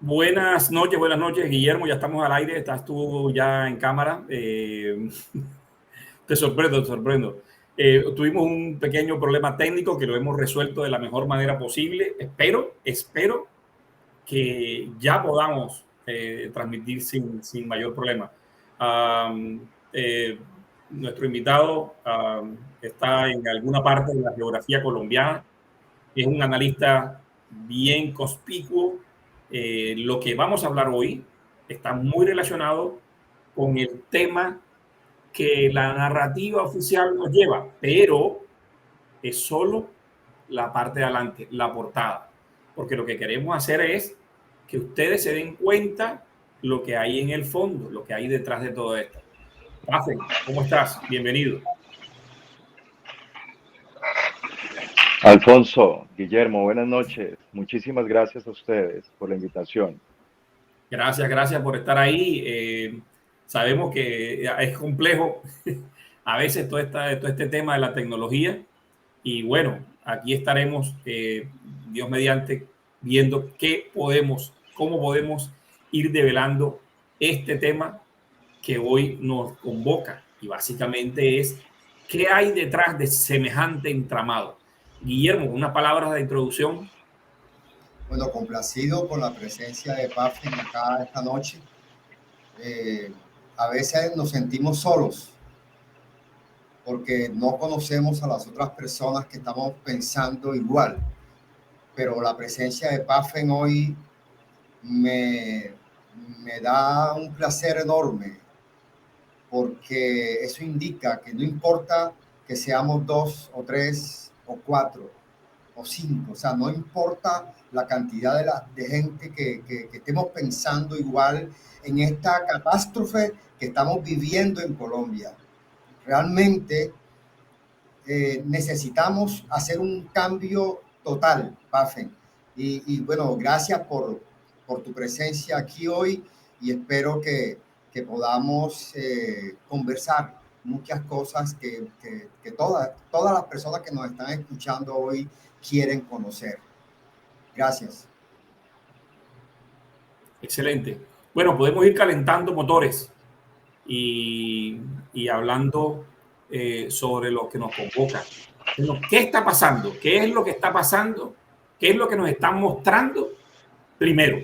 Buenas noches, Guillermo. Ya estamos al aire, estás tú ya en cámara. Te sorprendo, te sorprendo. Tuvimos un pequeño problema técnico que lo hemos resuelto de la mejor manera posible. Espero que ya podamos transmitir sin mayor problema. Um, eh, Nuestro invitado está en alguna parte de la geografía colombiana. Es un analista bien conspicuo. Lo que vamos a hablar hoy está muy relacionado con el tema que la narrativa oficial nos lleva, pero es solo la parte de adelante, la portada. Porque lo que queremos hacer es que ustedes se den cuenta lo que hay en el fondo, lo que hay detrás de todo esto. Rafael, ¿cómo estás? Bienvenido. Alfonso, Guillermo, buenas noches. Muchísimas gracias a ustedes por la invitación. Gracias por estar ahí. Sabemos que es complejo a veces todo este tema de la tecnología y bueno, aquí estaremos, Dios mediante, viendo cómo podemos ir develando este tema que hoy nos convoca y básicamente es qué hay detrás de semejante entramado. Guillermo, unas palabras de introducción. Bueno, complacido con la presencia de Pafen acá esta noche. A veces nos sentimos solos porque no conocemos a las otras personas que estamos pensando igual, pero la presencia de Pafen hoy me, me da un placer enorme porque eso indica que no importa que seamos 2 o 3 o 4 o 5, o sea, no importa la cantidad de gente que estemos pensando igual en esta catástrofe que estamos viviendo en Colombia. Realmente necesitamos hacer un cambio total, Pafen. Y bueno, gracias por tu presencia aquí hoy y espero que podamos conversar muchas cosas que todas las personas que nos están escuchando hoy quieren conocer. Gracias. Excelente. Bueno, podemos ir calentando motores y hablando sobre lo que nos convoca. Bueno, ¿qué está pasando? ¿Qué es lo que está pasando? ¿Qué es lo que nos están mostrando? Primero,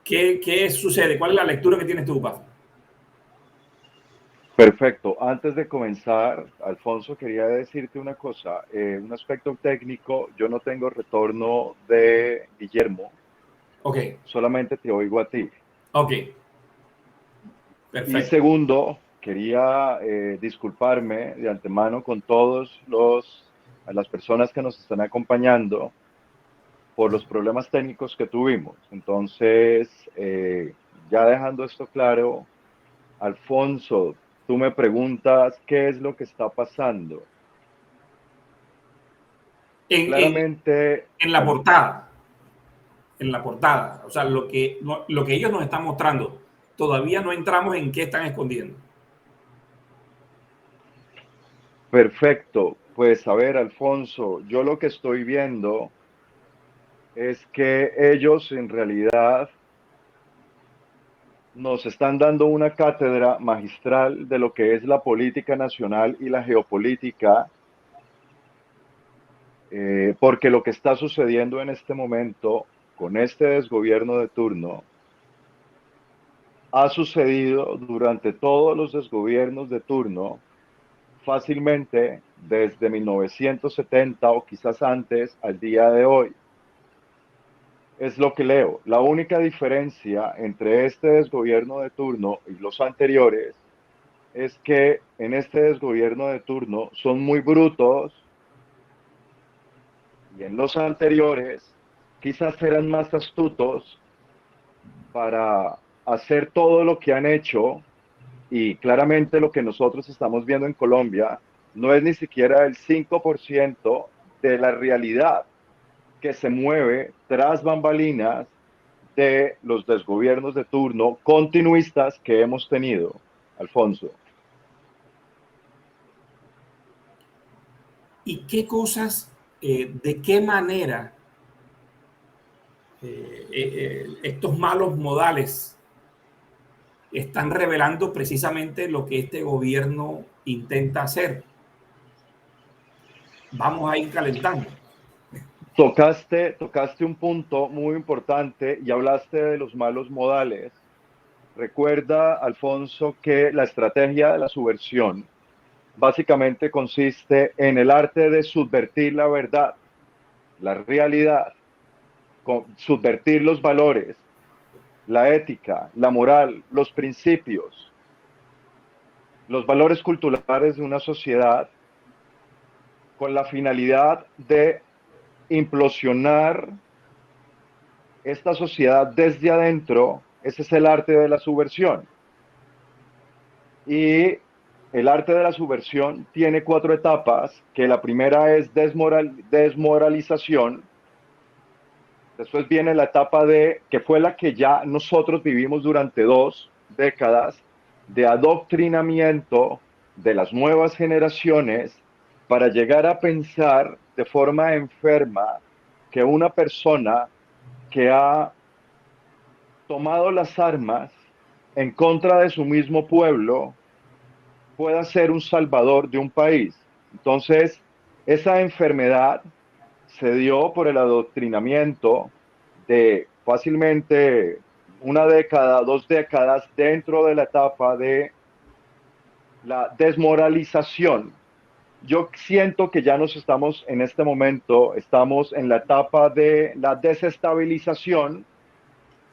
¿qué sucede? ¿Cuál es la lectura que tienes tú, Paz? Perfecto. Antes de comenzar, Alfonso, quería decirte una cosa. Un aspecto técnico, yo no tengo retorno de Guillermo, Ok, solamente te oigo a ti. ok, Y perfecto. segundo, quería disculparme de antemano con a las personas que nos están acompañando por los problemas técnicos que tuvimos. Entonces, ya dejando esto claro, Alfonso, tú me preguntas qué es lo que está pasando. En, en, Claramente, en la portada, o sea, lo que ellos nos están mostrando, todavía no entramos en qué están escondiendo. perfecto. Pues a ver, Alfonso, yo lo que estoy viendo es que ellos en realidad nos están dando una cátedra magistral de lo que es la política nacional y la geopolítica, porque lo que está sucediendo en este momento con este desgobierno de turno ha sucedido durante todos los desgobiernos de turno fácilmente desde 1970 o quizás antes al día de hoy. Es lo que leo. La única diferencia entre este desgobierno de turno y los anteriores es que en este desgobierno de turno son muy brutos y en los anteriores quizás eran más astutos para hacer todo lo que han hecho y claramente lo que nosotros estamos viendo en Colombia no es ni siquiera el 5% de la realidad que se mueve tras bambalinas de los desgobiernos de turno continuistas que hemos tenido, Alfonso. ¿Y qué cosas, de qué manera estos malos modales están revelando precisamente lo que este gobierno intenta hacer. Vamos a ir calentando. Tocaste un punto muy importante y hablaste de los malos modales. Recuerda, Alfonso, que la estrategia de la subversión básicamente consiste en el arte de subvertir la verdad, la realidad, subvertir los valores, la ética, la moral, los principios, los valores culturales de una sociedad con la finalidad de implosionar esta sociedad desde adentro. Ese es el arte de la subversión. Y el arte de la subversión tiene 4 etapas, que la primera es desmoralización. Después viene la etapa que fue la que ya nosotros vivimos durante 2 décadas, de adoctrinamiento de las nuevas generaciones para llegar a pensar de forma enferma que una persona que ha tomado las armas en contra de su mismo pueblo pueda ser un salvador de un país. Entonces, esa enfermedad se dio por el adoctrinamiento de fácilmente 1 década, 2 décadas dentro de la etapa de la desmoralización. Yo siento que ya nos estamos en este momento, estamos en la etapa de la desestabilización,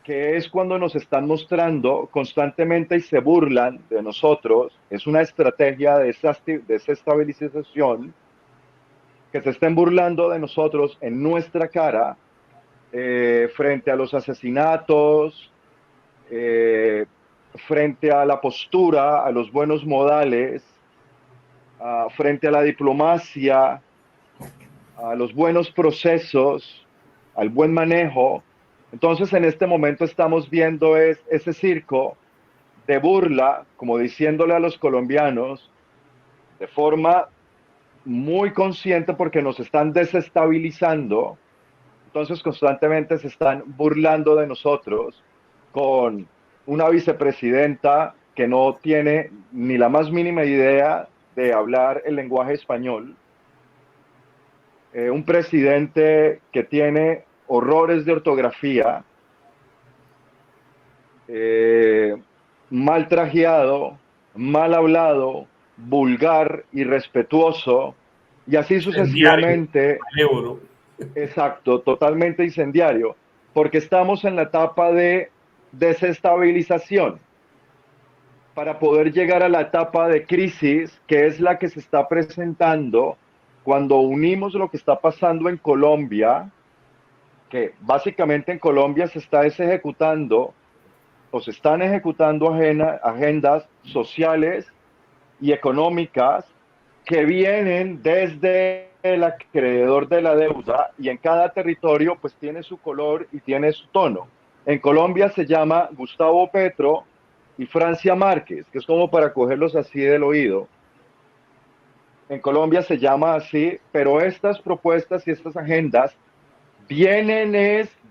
que es cuando nos están mostrando constantemente y se burlan de nosotros. Es una estrategia de desestabilización, que se estén burlando de nosotros en nuestra cara, frente a los asesinatos, frente a la postura, a los buenos modales, frente a la diplomacia, a los buenos procesos, al buen manejo. Entonces, en este momento estamos viendo ese circo de burla, como diciéndole a los colombianos, de forma muy consciente, porque nos están desestabilizando. Entonces, constantemente se están burlando de nosotros con una vicepresidenta que no tiene ni la más mínima idea de hablar el lenguaje español, un presidente que tiene horrores de ortografía, mal trajeado, mal hablado, vulgar, irrespetuoso, y así sucesivamente. Exacto, totalmente incendiario, porque estamos en la etapa de desestabilización para poder llegar a la etapa de crisis, que es la que se está presentando cuando unimos lo que está pasando en Colombia, que básicamente en Colombia se está ejecutando o se están ejecutando agendas sociales y económicas que vienen desde el acreedor de la deuda, y en cada territorio pues tiene su color y tiene su tono. En Colombia se llama Gustavo Petro y Francia Márquez, que es como para cogerlos así del oído. En Colombia se llama así, pero estas propuestas y estas agendas vienen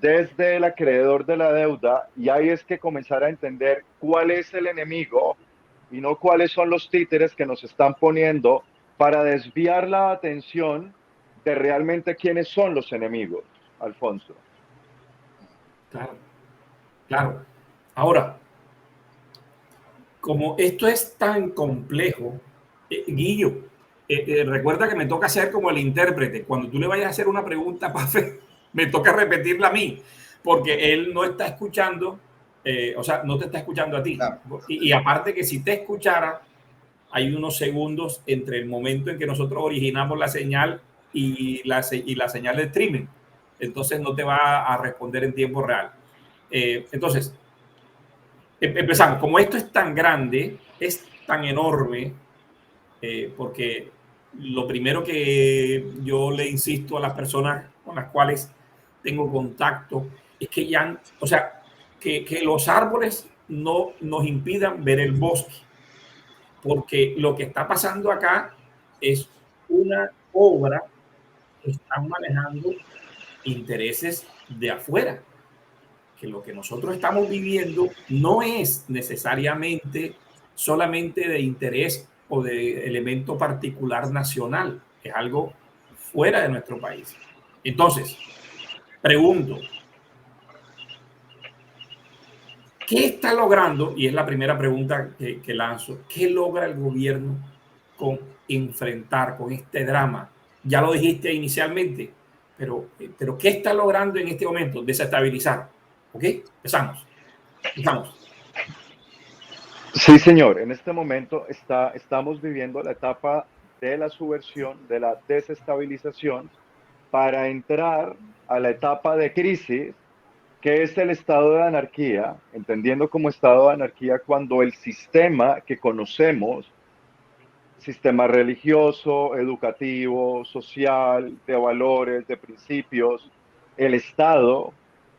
desde el acreedor de la deuda, y ahí es que comenzar a entender cuál es el enemigo y no cuáles son los títeres que nos están poniendo para desviar la atención de realmente quiénes son los enemigos, Alfonso. Claro, claro. Ahora, como esto es tan complejo, Guillo, recuerda que me toca ser como el intérprete. Cuando tú le vayas a hacer una pregunta a Pafe, me toca repetirla a mí, porque él no está escuchando, o sea, no te está escuchando a ti. Claro. Y aparte que si te escuchara, hay unos segundos entre el momento en que nosotros originamos la señal y la señal de streaming. Entonces no te va a responder en tiempo real. Entonces, empezamos. Como esto es tan grande, es tan enorme, porque lo primero que yo le insisto a las personas con las cuales tengo contacto es que ya, o sea, que los árboles no nos impidan ver el bosque, porque lo que está pasando acá es una obra que están manejando intereses de afuera. que lo que nosotros estamos viviendo no es necesariamente solamente de interés o de elemento particular nacional, es algo fuera de nuestro país. Entonces, pregunto, ¿qué está logrando? Y es la primera pregunta que lanzo. ¿Qué logra el gobierno con enfrentar con este drama? Ya lo dijiste inicialmente, pero ¿qué está logrando en este momento? Desestabilizar. ¿Ok? Empezamos. Sí, señor. En este momento estamos viviendo la etapa de la subversión, de la desestabilización, para entrar a la etapa de crisis, que es el estado de anarquía, entendiendo como estado de anarquía cuando el sistema que conocemos, sistema religioso, educativo, social, de valores, de principios, el Estado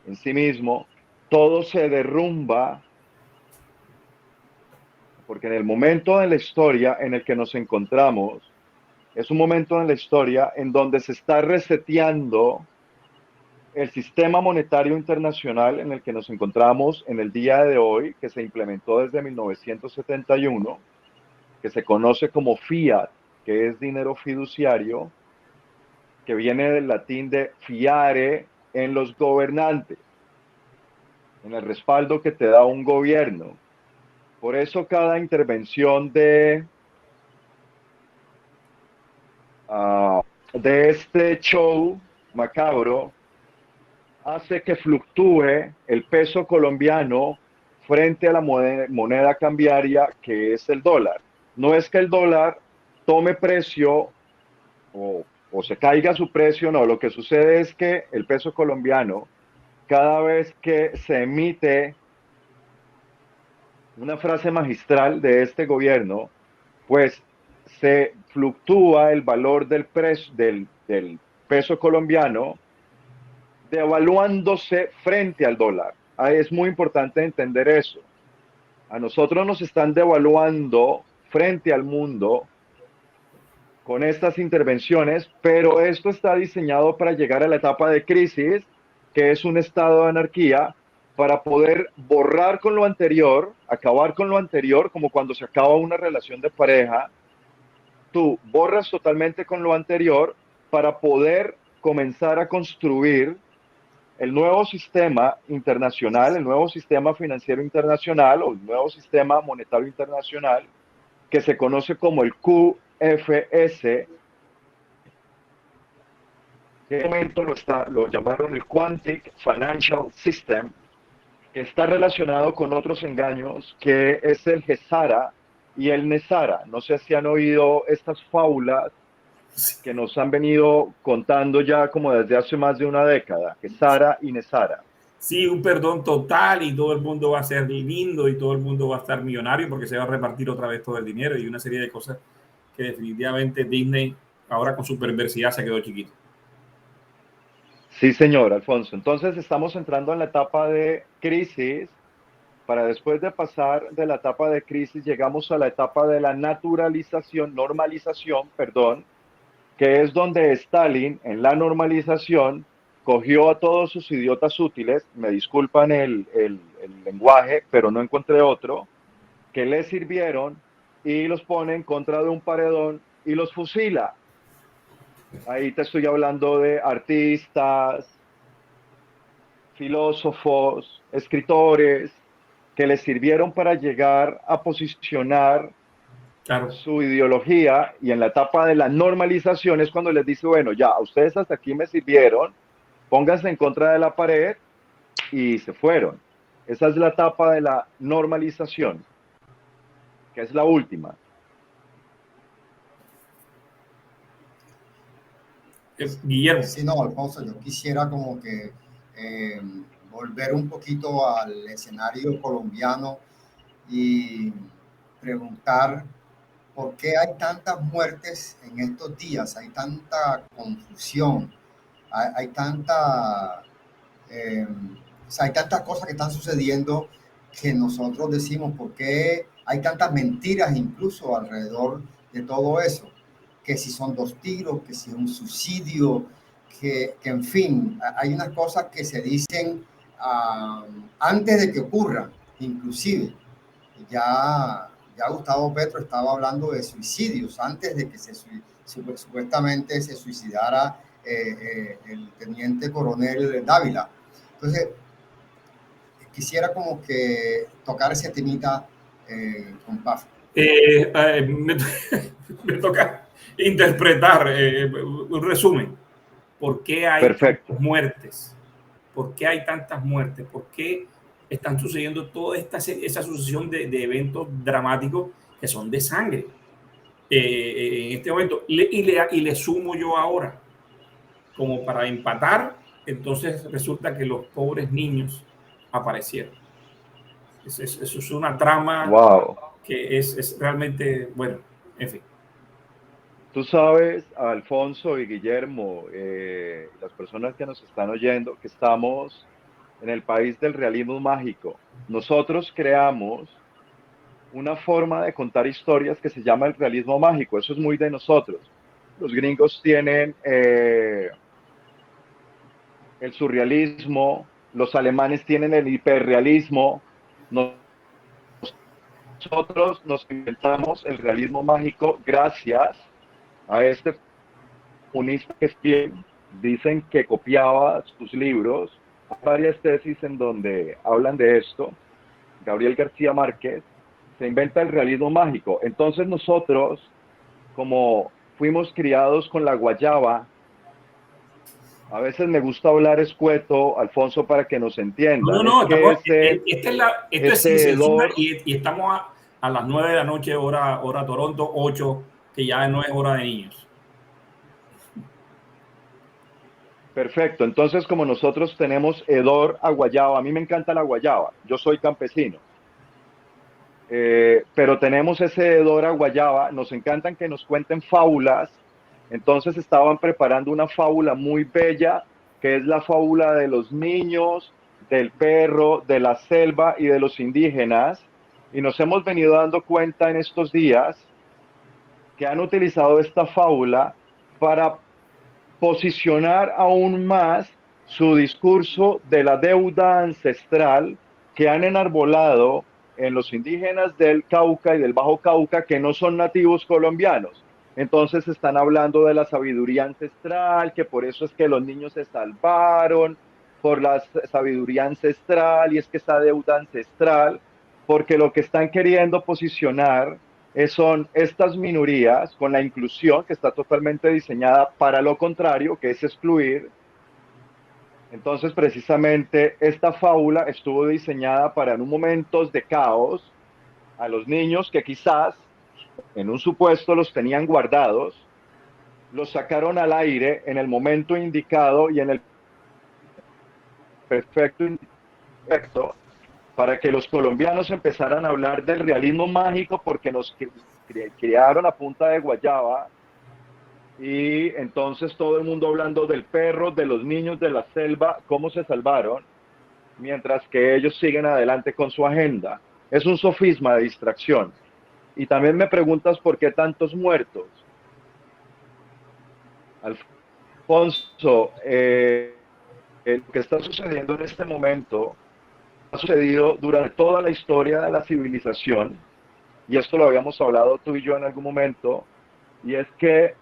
en sí mismo, todo se derrumba, porque en el momento de la historia en el que nos encontramos, es un momento en la historia en donde se está reseteando el sistema monetario internacional en el que nos encontramos en el día de hoy, que se implementó desde 1971, que se conoce como fiat, que es dinero fiduciario, que viene del latín de fiare en los gobernantes, en el respaldo que te da un gobierno. Por eso cada intervención de este show macabro hace que fluctúe el peso colombiano frente a la moneda cambiaria que es el dólar. No es que el dólar tome precio o se caiga su precio, no, lo que sucede es que el peso colombiano, cada vez que se emite una frase magistral de este gobierno, pues se fluctúa el valor del peso colombiano, devaluándose frente al dólar. Es muy importante entender eso. A nosotros nos están devaluando frente al mundo con estas intervenciones, pero esto está diseñado para llegar a la etapa de crisis, que es un estado de anarquía, para poder borrar con lo anterior, acabar con lo anterior, como cuando se acaba una relación de pareja, tú borras totalmente con lo anterior para poder comenzar a construir el nuevo sistema internacional, el nuevo sistema financiero internacional o el nuevo sistema monetario internacional, que se conoce como el QFS, que en momento lo llamaron el Quantic Financial System, que está relacionado con otros engaños, que es el GESARA y el NESARA. No sé si han oído estas fábulas que nos han venido contando ya como desde hace más de una década, GESARA y NESARA. Sí, un perdón total y todo el mundo va a ser lindo y todo el mundo va a estar millonario porque se va a repartir otra vez todo el dinero y una serie de cosas que definitivamente Disney ahora con su perversidad se quedó chiquito. Sí, señor Alfonso. Entonces estamos entrando en la etapa de crisis. Para después de pasar de la etapa de crisis, llegamos a la etapa de la normalización, perdón, que es donde Stalin, en la normalización, cogió a todos sus idiotas útiles, me disculpan el lenguaje, pero no encontré otro, que le sirvieron y los pone en contra de un paredón y los fusila. Ahí te estoy hablando de artistas, filósofos, escritores, que les sirvieron para llegar a posicionar su ideología, y en la etapa de la normalización es cuando les dice, bueno, ya, ustedes hasta aquí me sirvieron, pónganse en contra de la pared, y se fueron. Esa es la etapa de la normalización, que es la última. Guillermo. Sí, no, Alfonso, yo quisiera como que volver un poquito al escenario colombiano y preguntar por qué hay tantas muertes en estos días, hay tanta confusión, hay tanta, o sea, hay tantas cosas que están sucediendo que nosotros decimos por qué hay tantas mentiras incluso alrededor de todo eso, que si son 2 tiros, que si es un suicidio, que en fin, hay unas cosas que se dicen antes de que ocurra, inclusive, ya Gustavo Petro estaba hablando de suicidios antes de que supuestamente se suicidara el teniente coronel Dávila. Entonces, quisiera como que tocar ese temita con Paf. Me toca interpretar un resumen. ¿Por qué hay Perfecto. tantas muertes? ¿Por qué hay tantas muertes? ¿Por qué están sucediendo toda esa sucesión de eventos dramáticos que son de sangre en este momento? Y le sumo yo ahora, como para empatar, entonces resulta que los pobres niños aparecieron. Eso es una trama Wow. que es realmente, bueno, en fin. Tú sabes, Alfonso y Guillermo, las personas que nos están oyendo, que estamos en el país del realismo mágico. Nosotros creamos una forma de contar historias que se llama el realismo mágico. Eso es muy de nosotros. Los gringos tienen el surrealismo, los alemanes tienen el hiperrealismo. Nosotros nos inventamos el realismo mágico gracias a este comunista que es quien dicen que copiaba sus libros. Hay varias tesis en donde hablan de esto. Gabriel García Márquez se inventa el realismo mágico. Entonces nosotros, como fuimos criados con la guayaba, a veces me gusta hablar escueto, Alfonso, para que nos entiendan. Es No, que estamos, esto es sin ese censura hedor, y estamos a las 9 de la noche, hora Toronto, 8, que ya no es hora de niños. perfecto. Entonces, como nosotros tenemos hedor a guayaba, a mí me encanta la guayaba, yo soy campesino. Pero tenemos ese hedor a guayaba, nos encantan que nos cuenten fábulas, entonces estaban preparando una fábula muy bella, que es la fábula de los niños, del perro, de la selva y de los indígenas, y nos hemos venido dando cuenta en estos días que han utilizado esta fábula para posicionar aún más su discurso de la deuda ancestral que han enarbolado en los indígenas del Cauca y del Bajo Cauca que no son nativos colombianos. Entonces están hablando de la sabiduría ancestral, que por eso es que los niños se salvaron, por la sabiduría ancestral, y es que esa deuda ancestral, porque lo que están queriendo posicionar son estas minorías con la inclusión que está totalmente diseñada para lo contrario, que es excluir. Entonces, precisamente, esta fábula estuvo diseñada para en un momentos de caos a los niños que quizás en un supuesto los tenían guardados, los sacaron al aire en el momento indicado y en el perfecto indicado para que los colombianos empezaran a hablar del realismo mágico porque nos criaron a punta de guayaba. Y entonces todo el mundo hablando del perro, de los niños de la selva, cómo se salvaron, mientras que ellos siguen adelante con su agenda. Es un sofisma de distracción. Y también me preguntas por qué tantos muertos. Alfonso, lo que está sucediendo en este momento ha sucedido durante toda la historia de la civilización, y esto lo habíamos hablado tú y yo en algún momento, y es que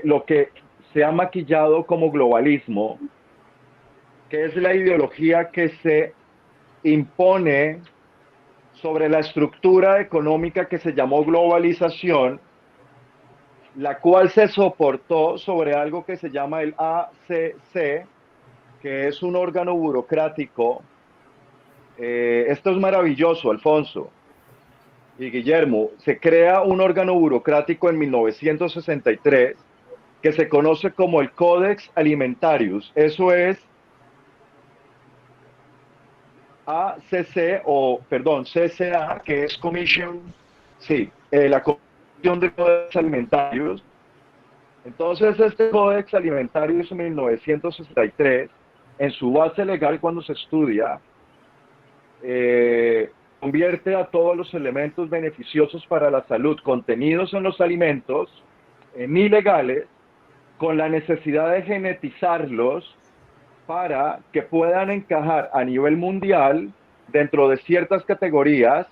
lo que se ha maquillado como globalismo, que es la ideología que se impone sobre la estructura económica que se llamó globalización, la cual se soportó sobre algo que se llama el ACC, que es un órgano burocrático. Esto es maravilloso, Alfonso y Guillermo. Se crea un órgano burocrático en 1963 que se conoce como el Codex Alimentarius. Eso es ACC, o perdón, CCA, que es Commission, sí, la Comisión de Codex Alimentarios. Entonces, este Codex Alimentarius en 1963, en su base legal cuando se estudia, convierte a todos los elementos beneficiosos para la salud contenidos en los alimentos en ilegales, con la necesidad de genetizarlos para que puedan encajar a nivel mundial dentro de ciertas categorías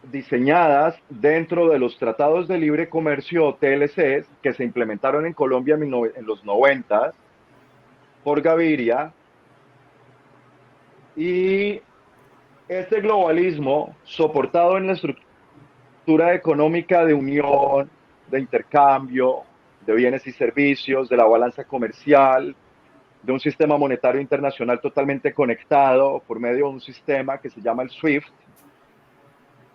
diseñadas dentro de los tratados de libre comercio TLCs que se implementaron en Colombia en los 90 por Gaviria. Y este globalismo, soportado en la estructura económica de unión, de intercambio, de bienes y servicios, de la balanza comercial, de un sistema monetario internacional totalmente conectado por medio de un sistema que se llama el SWIFT,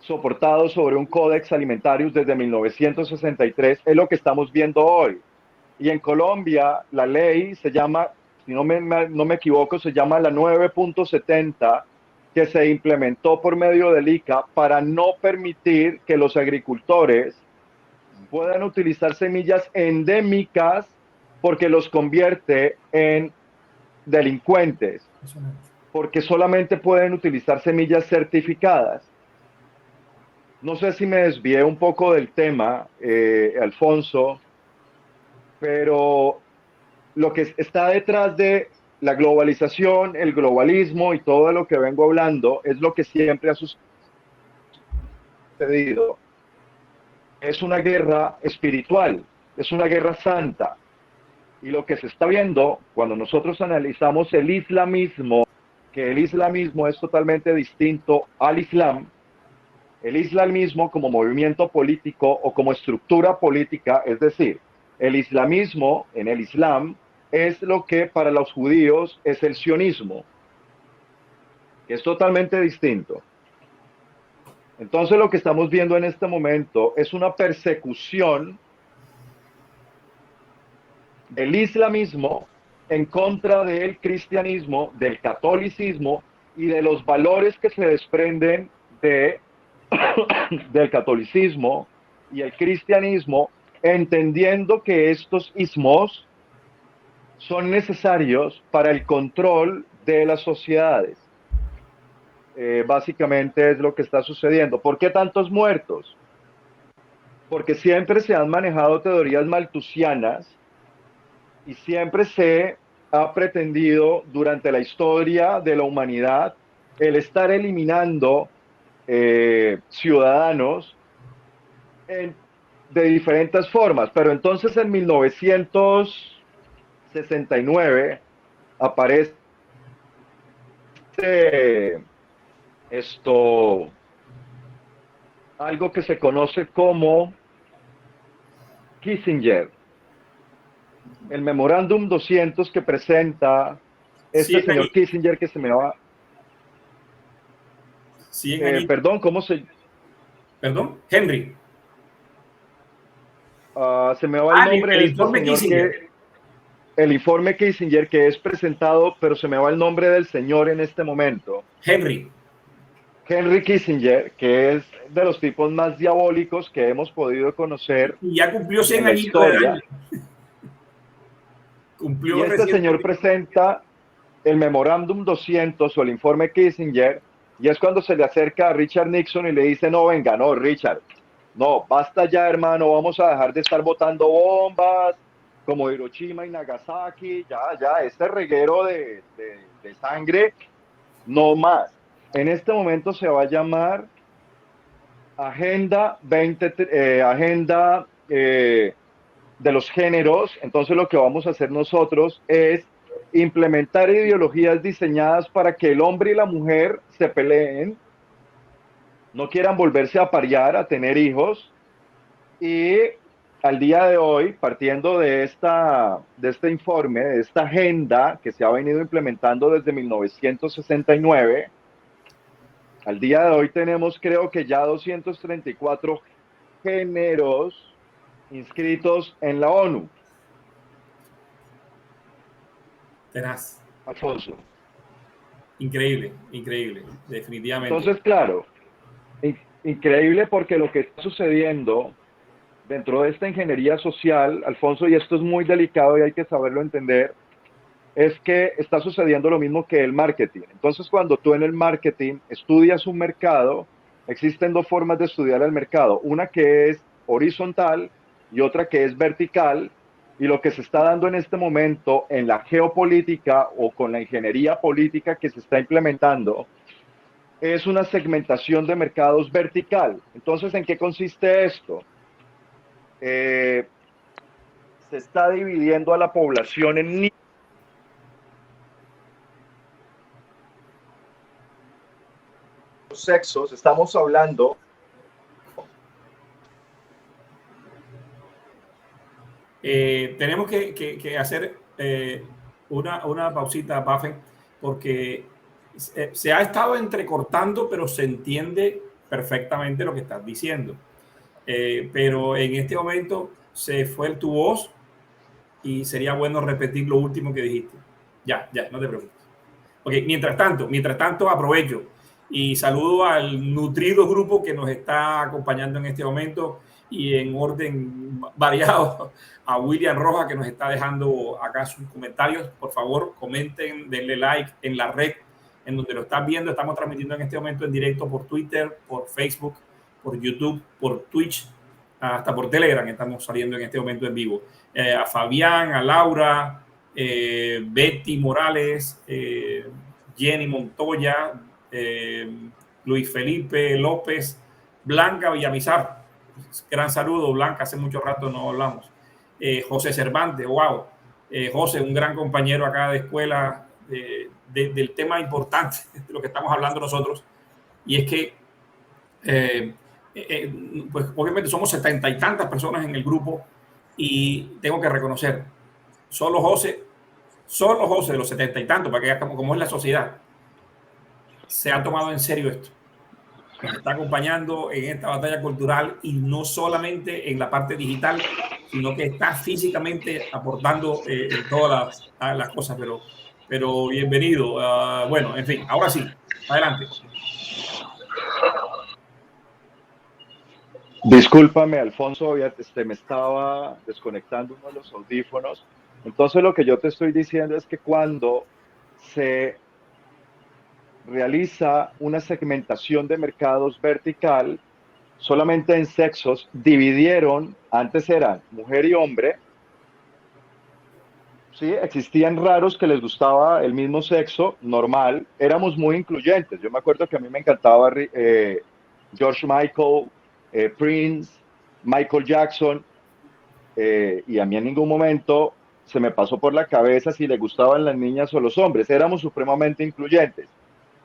soportado sobre un Codex Alimentarius desde 1963, es lo que estamos viendo hoy. Y en Colombia la ley se llama, si no me equivoco, se llama la 9.70, que se implementó por medio del ICA para no permitir que los agricultores puedan utilizar semillas endémicas porque los convierte en delincuentes, porque solamente pueden utilizar semillas certificadas. No sé si me desvié un poco del tema, Alfonso, pero lo que está detrás de la globalización, el globalismo y todo lo que vengo hablando es lo que siempre ha sucedido. Es una guerra espiritual, es una guerra santa. Y lo que se está viendo cuando nosotros analizamos el islamismo, que el islamismo es totalmente distinto al islam. El islamismo como movimiento político o como estructura política, es decir, el islamismo en el islam es lo que para los judíos es el sionismo, que es totalmente distinto. Entonces lo que estamos viendo en este momento es una persecución del islamismo en contra del cristianismo, del catolicismo y de los valores que se desprenden del catolicismo y el cristianismo, entendiendo que estos ismos son necesarios para el control de las sociedades. Básicamente es lo que está sucediendo. ¿Por qué tantos muertos? Porque siempre se han manejado teorías malthusianas y siempre se ha pretendido durante la historia de la humanidad el estar eliminando ciudadanos de diferentes formas. Pero entonces en 1969 aparece algo que se conoce como Kissinger, el memorándum 200 que presenta este señor Kissinger, que se me va... perdón, ¿cómo se...? Perdón, Henry. Se me va el nombre de este señor que... El informe Kissinger, que es presentado, pero se me va el nombre del señor en este momento. Henry Kissinger, que es de los tipos más diabólicos que hemos podido conocer. Y ya cumplió 100 años de años. Y este señor presenta el memorándum 200 o el informe Kissinger, y es cuando se le acerca a Richard Nixon y le dice: no, venga, no, Richard, no, basta ya, hermano, vamos a dejar de estar botando bombas como Hiroshima y Nagasaki, ya, este reguero de sangre, no más. En este momento se va a llamar Agenda de los géneros. Entonces lo que vamos a hacer nosotros es implementar ideologías diseñadas para que el hombre y la mujer se peleen, no quieran volverse a parear, a tener hijos, y al día de hoy, partiendo de este informe, de esta agenda que se ha venido implementando desde 1969, al día de hoy tenemos, creo que ya 234 géneros inscritos en la ONU. Tenaz. Alfonso. Increíble, definitivamente. Entonces, claro, increíble, porque lo que está sucediendo dentro de esta ingeniería social, Alfonso, y esto es muy delicado y hay que saberlo entender, es que está sucediendo lo mismo que el marketing. Entonces, cuando tú en el marketing estudias un mercado, existen dos formas de estudiar el mercado. Una que es horizontal y otra que es vertical. Y lo que se está dando en este momento en la geopolítica o con la ingeniería política que se está implementando es una segmentación de mercados vertical. Entonces, ¿en qué consiste esto? Se está dividiendo a la población en sexos. Estamos hablando. Tenemos que hacer una pausita, Buffett, porque se ha estado entrecortando, pero se entiende perfectamente lo que estás diciendo. Pero en este momento se fue tu voz y sería bueno repetir lo último que dijiste. Ya, no te preocupes. Ok, mientras tanto aprovecho y saludo al nutrido grupo que nos está acompañando en este momento y en orden variado a William Rojas que nos está dejando acá sus comentarios. Por favor, comenten, denle like en la red en donde lo están viendo. Estamos transmitiendo en este momento en directo por Twitter, por Facebook, por YouTube, por Twitch, hasta por Telegram estamos saliendo en este momento en vivo. A Fabián, a Laura, Betty Morales, Jenny Montoya, Luis Felipe López, Blanca Villamizar. Gran saludo, Blanca, hace mucho rato no hablamos. José Cervantes, wow. José, un gran compañero acá de escuela del tema importante de lo que estamos hablando nosotros, y es que pues obviamente somos 70 y tantas personas en el grupo y tengo que reconocer, solo José de los 70 y tantos, para que veas cómo es la sociedad, se ha tomado en serio esto. Nos está acompañando en esta batalla cultural y no solamente en la parte digital, sino que está físicamente aportando en todas las cosas, pero bienvenido. Bueno, en fin, ahora sí, adelante. Discúlpame, Alfonso, me estaba desconectando uno de los audífonos. Entonces, lo que yo te estoy diciendo es que cuando se realiza una segmentación de mercados vertical, solamente en sexos, dividieron, antes eran mujer y hombre, sí, existían raros que les gustaba el mismo sexo, normal, éramos muy incluyentes. Yo me acuerdo que a mí me encantaba George Michael, Prince, Michael Jackson, y a mí en ningún momento se me pasó por la cabeza si le gustaban las niñas o los hombres, éramos supremamente incluyentes.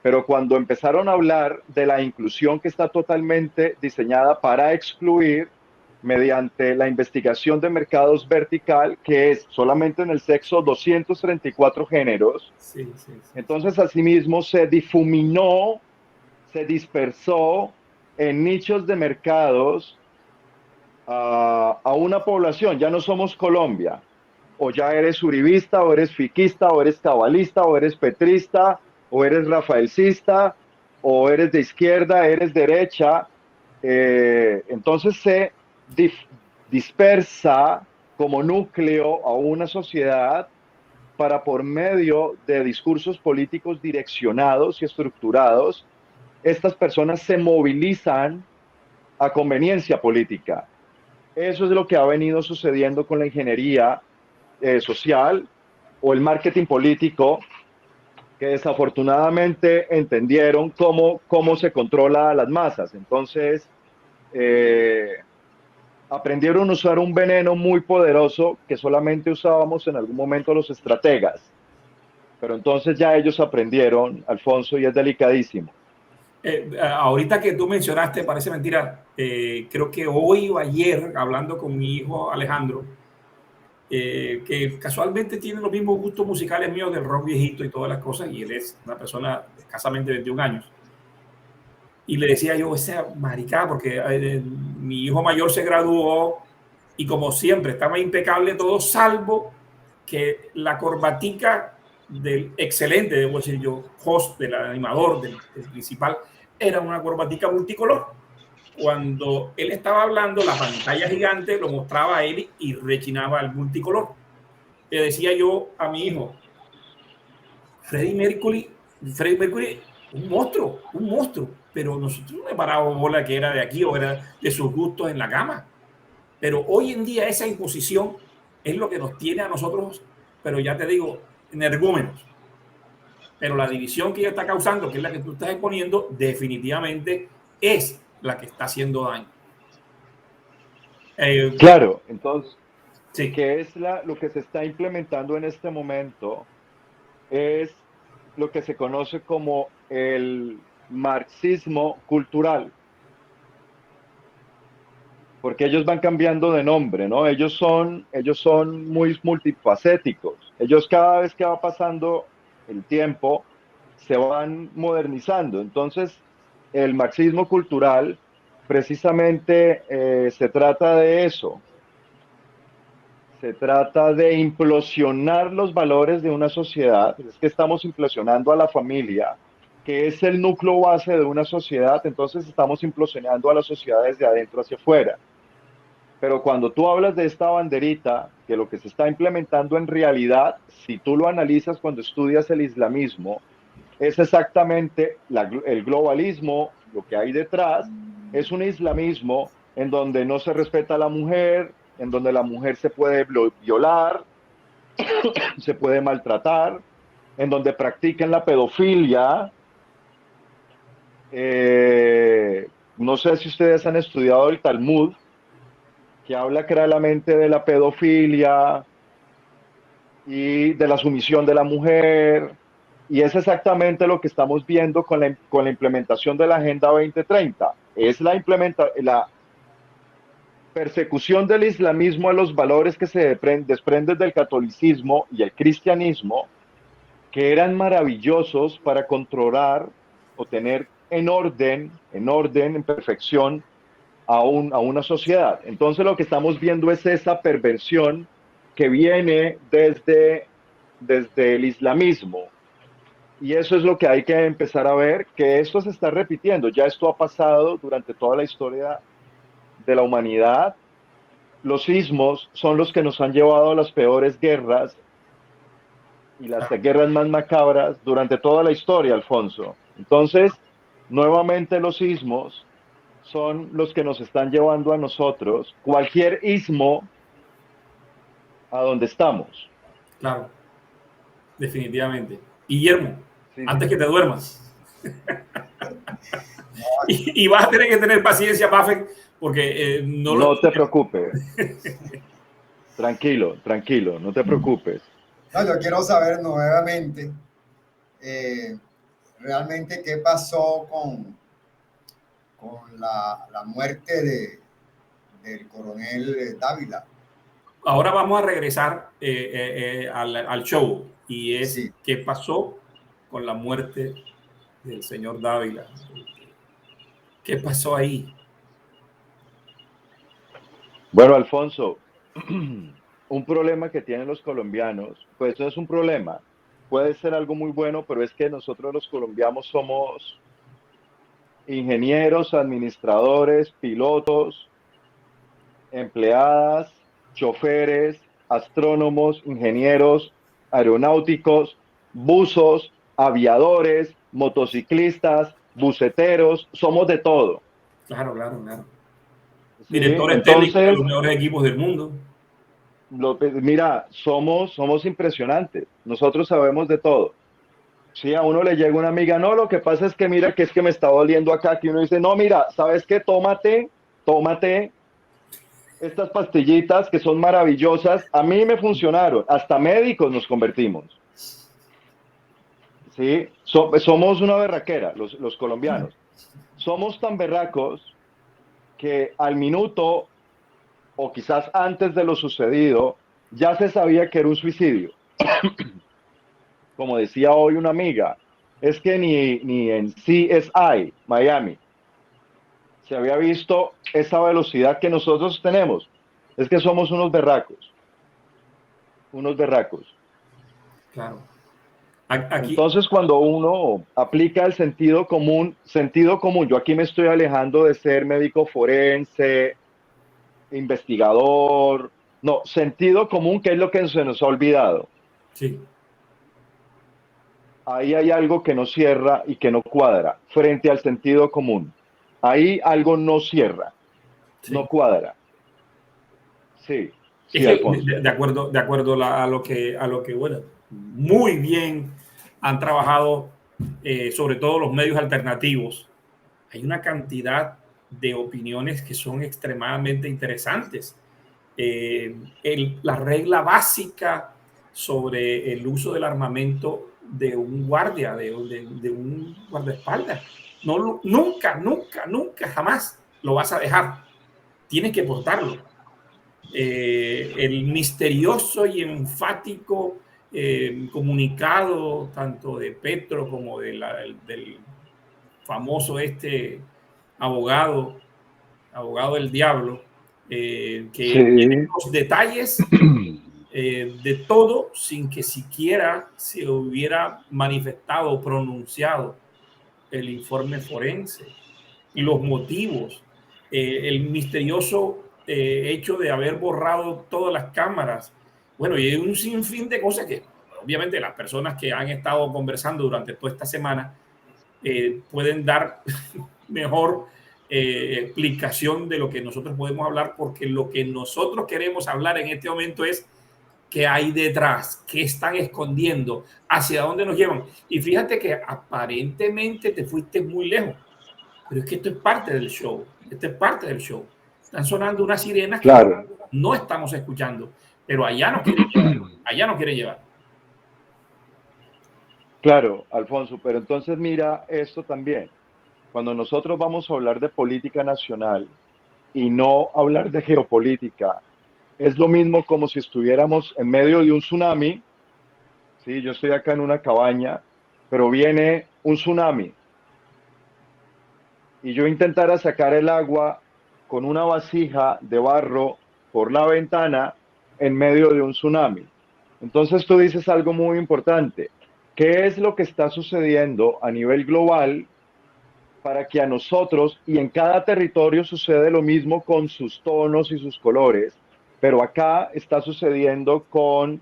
Pero cuando empezaron a hablar de la inclusión que está totalmente diseñada para excluir mediante la investigación de mercados vertical, que es solamente en el sexo 234 géneros, sí. Entonces asimismo se difuminó, se dispersó en nichos de mercados a una población. Ya no somos Colombia, o ya eres uribista, o eres fiquista, o eres cabalista, o eres petrista, o eres rafaelcista, o eres de izquierda, eres derecha. Entonces se dispersa como núcleo a una sociedad para, por medio de discursos políticos direccionados y estructurados, estas personas se movilizan a conveniencia política. Eso es lo que ha venido sucediendo con la ingeniería social o el marketing político, que desafortunadamente entendieron cómo se controla a las masas. Entonces, aprendieron a usar un veneno muy poderoso que solamente usábamos en algún momento los estrategas. Pero entonces ya ellos aprendieron, Alfonso, y es delicadísimo. Ahorita que tú mencionaste, parece mentira, creo que hoy o ayer, hablando con mi hijo Alejandro, que casualmente tiene los mismos gustos musicales míos del rock viejito y todas las cosas, y él es una persona de escasamente 21 años. Y le decía yo, esa maricada, porque mi hijo mayor se graduó y como siempre estaba impecable todo, salvo que la corbatica del excelente, debo decir yo, host, del animador, del principal, era una corbatica multicolor. Cuando él estaba hablando, la pantalla gigante lo mostraba a él y rechinaba el multicolor. Le decía yo a mi hijo, Freddie Mercury, un monstruo, pero nosotros no le parábamos bola que era de aquí o era de sus gustos en la cama. Pero hoy en día esa imposición es lo que nos tiene a nosotros, pero ya te digo, energúmenos. Pero la división que ella está causando, que es la que tú estás exponiendo, definitivamente es la que está haciendo daño. Claro, entonces, Sí, ¿qué es lo que se está implementando en este momento? Es lo que se conoce como el marxismo cultural, porque ellos van cambiando de nombre, ¿no? Ellos son muy multifacéticos. Ellos cada vez que va pasando el tiempo, se van modernizando. Entonces, el marxismo cultural precisamente se trata de eso. Se trata de implosionar los valores de una sociedad. Es que estamos implosionando a la familia, que es el núcleo base de una sociedad. Entonces estamos implosionando a las sociedades de adentro hacia afuera. Pero cuando tú hablas de esta banderita, que lo que se está implementando en realidad, si tú lo analizas cuando estudias el islamismo, es exactamente el globalismo, lo que hay detrás, es un islamismo en donde no se respeta a la mujer, en donde la mujer se puede violar, se puede maltratar, en donde practican la pedofilia. No sé si ustedes han estudiado el Talmud, que habla claramente de la pedofilia y de la sumisión de la mujer, y es exactamente lo que estamos viendo con la implementación de la Agenda 2030. Es la persecución del islamismo a los valores que se desprenden del catolicismo y el cristianismo, que eran maravillosos para controlar o tener en perfección a una sociedad. Entonces lo que estamos viendo es esa perversión que viene desde el islamismo. Y eso es lo que hay que empezar a ver, que esto se está repitiendo. Ya esto ha pasado durante toda la historia de la humanidad. Los sismos son los que nos han llevado a las peores guerras y las claro. guerras más macabras durante toda la historia, Alfonso. Entonces, nuevamente los sismos son los que nos están llevando a nosotros, cualquier ismo, a donde estamos. Claro, definitivamente. Guillermo, Sí, antes sí. que te duermas, No, y vas a tener que tener paciencia, Buffett, porque no lo... No te preocupes, tranquilo, tranquilo, no te preocupes. no, yo quiero saber nuevamente eh, realmente qué pasó con la muerte del coronel Dávila. Ahora vamos a regresar al show, y es Sí, qué pasó con la muerte del señor Dávila. ¿Qué pasó ahí? Bueno, Alfonso, un problema que tienen los colombianos, pues eso es un problema. Puede ser algo muy bueno, pero es que nosotros los colombianos somos ingenieros, administradores, pilotos, empleadas, choferes, astrónomos, ingenieros, aeronáuticos, buzos, aviadores, motociclistas, buceteros, somos de todo. Claro, claro, claro. ¿Sí? Directores técnicos de Entonces, los mejores equipos del mundo. mira, somos impresionantes. Nosotros sabemos de todo. Sí, a uno le llega una amiga, no, lo que pasa es que mira que es que me está doliendo acá, que uno dice, no, mira, ¿sabes qué? Tómate estas pastillitas que son maravillosas. A mí me funcionaron, hasta médicos nos convertimos. Sí, somos una berraquera, los colombianos. Somos tan berracos que al minuto o quizás antes de lo sucedido, ya se sabía que era un suicidio. Como decía hoy una amiga, es que ni en CSI, Miami, se había visto esa velocidad que nosotros tenemos. Es que somos unos berracos, unos berracos. Claro. Aquí, Entonces, cuando uno aplica el sentido común, yo aquí me estoy alejando de ser médico forense, investigador, no, sentido común, que es lo que se nos ha olvidado. sí, Ahí hay algo que no cierra y que no cuadra frente al sentido común. Ahí algo no cierra, sí. no cuadra. Sí. Sí, Alfonso. De acuerdo a lo que, bueno, muy bien han trabajado, sobre todo los medios alternativos. Hay una cantidad de opiniones que son extremadamente interesantes. La regla básica sobre el uso del armamento de un guardia, de un guardaespaldas. No, nunca, nunca, nunca, jamás lo vas a dejar. Tienes que portarlo. El misterioso y enfático comunicado tanto de Petro como del famoso abogado, abogado del diablo, que tiene Sí. los detalles de todo sin que siquiera se hubiera manifestado o pronunciado el informe forense y los motivos, el misterioso hecho de haber borrado todas las cámaras. Bueno, y hay un sinfín de cosas que obviamente las personas que han estado conversando durante toda esta semana pueden dar mejor explicación de lo que nosotros podemos hablar, porque lo que nosotros queremos hablar en este momento es qué hay detrás, qué están escondiendo, hacia dónde nos llevan. Y fíjate que aparentemente te fuiste muy lejos, pero es que esto es parte del show, esto es parte del show. Están sonando unas sirenas que Claro, no estamos escuchando, pero allá nos quieren llevar, allá nos quieren llevar. claro, Alfonso, pero entonces mira esto también. Cuando nosotros vamos a hablar de política nacional y no hablar de geopolítica, es lo mismo como si estuviéramos en medio de un tsunami. Sí, yo estoy acá en una cabaña, pero viene un tsunami y yo intentara sacar el agua con una vasija de barro por la ventana en medio de un tsunami. Entonces tú dices algo muy importante. ¿Qué es lo que está sucediendo a nivel global para que a nosotros, y en cada territorio sucede lo mismo con sus tonos y sus colores, pero acá está sucediendo con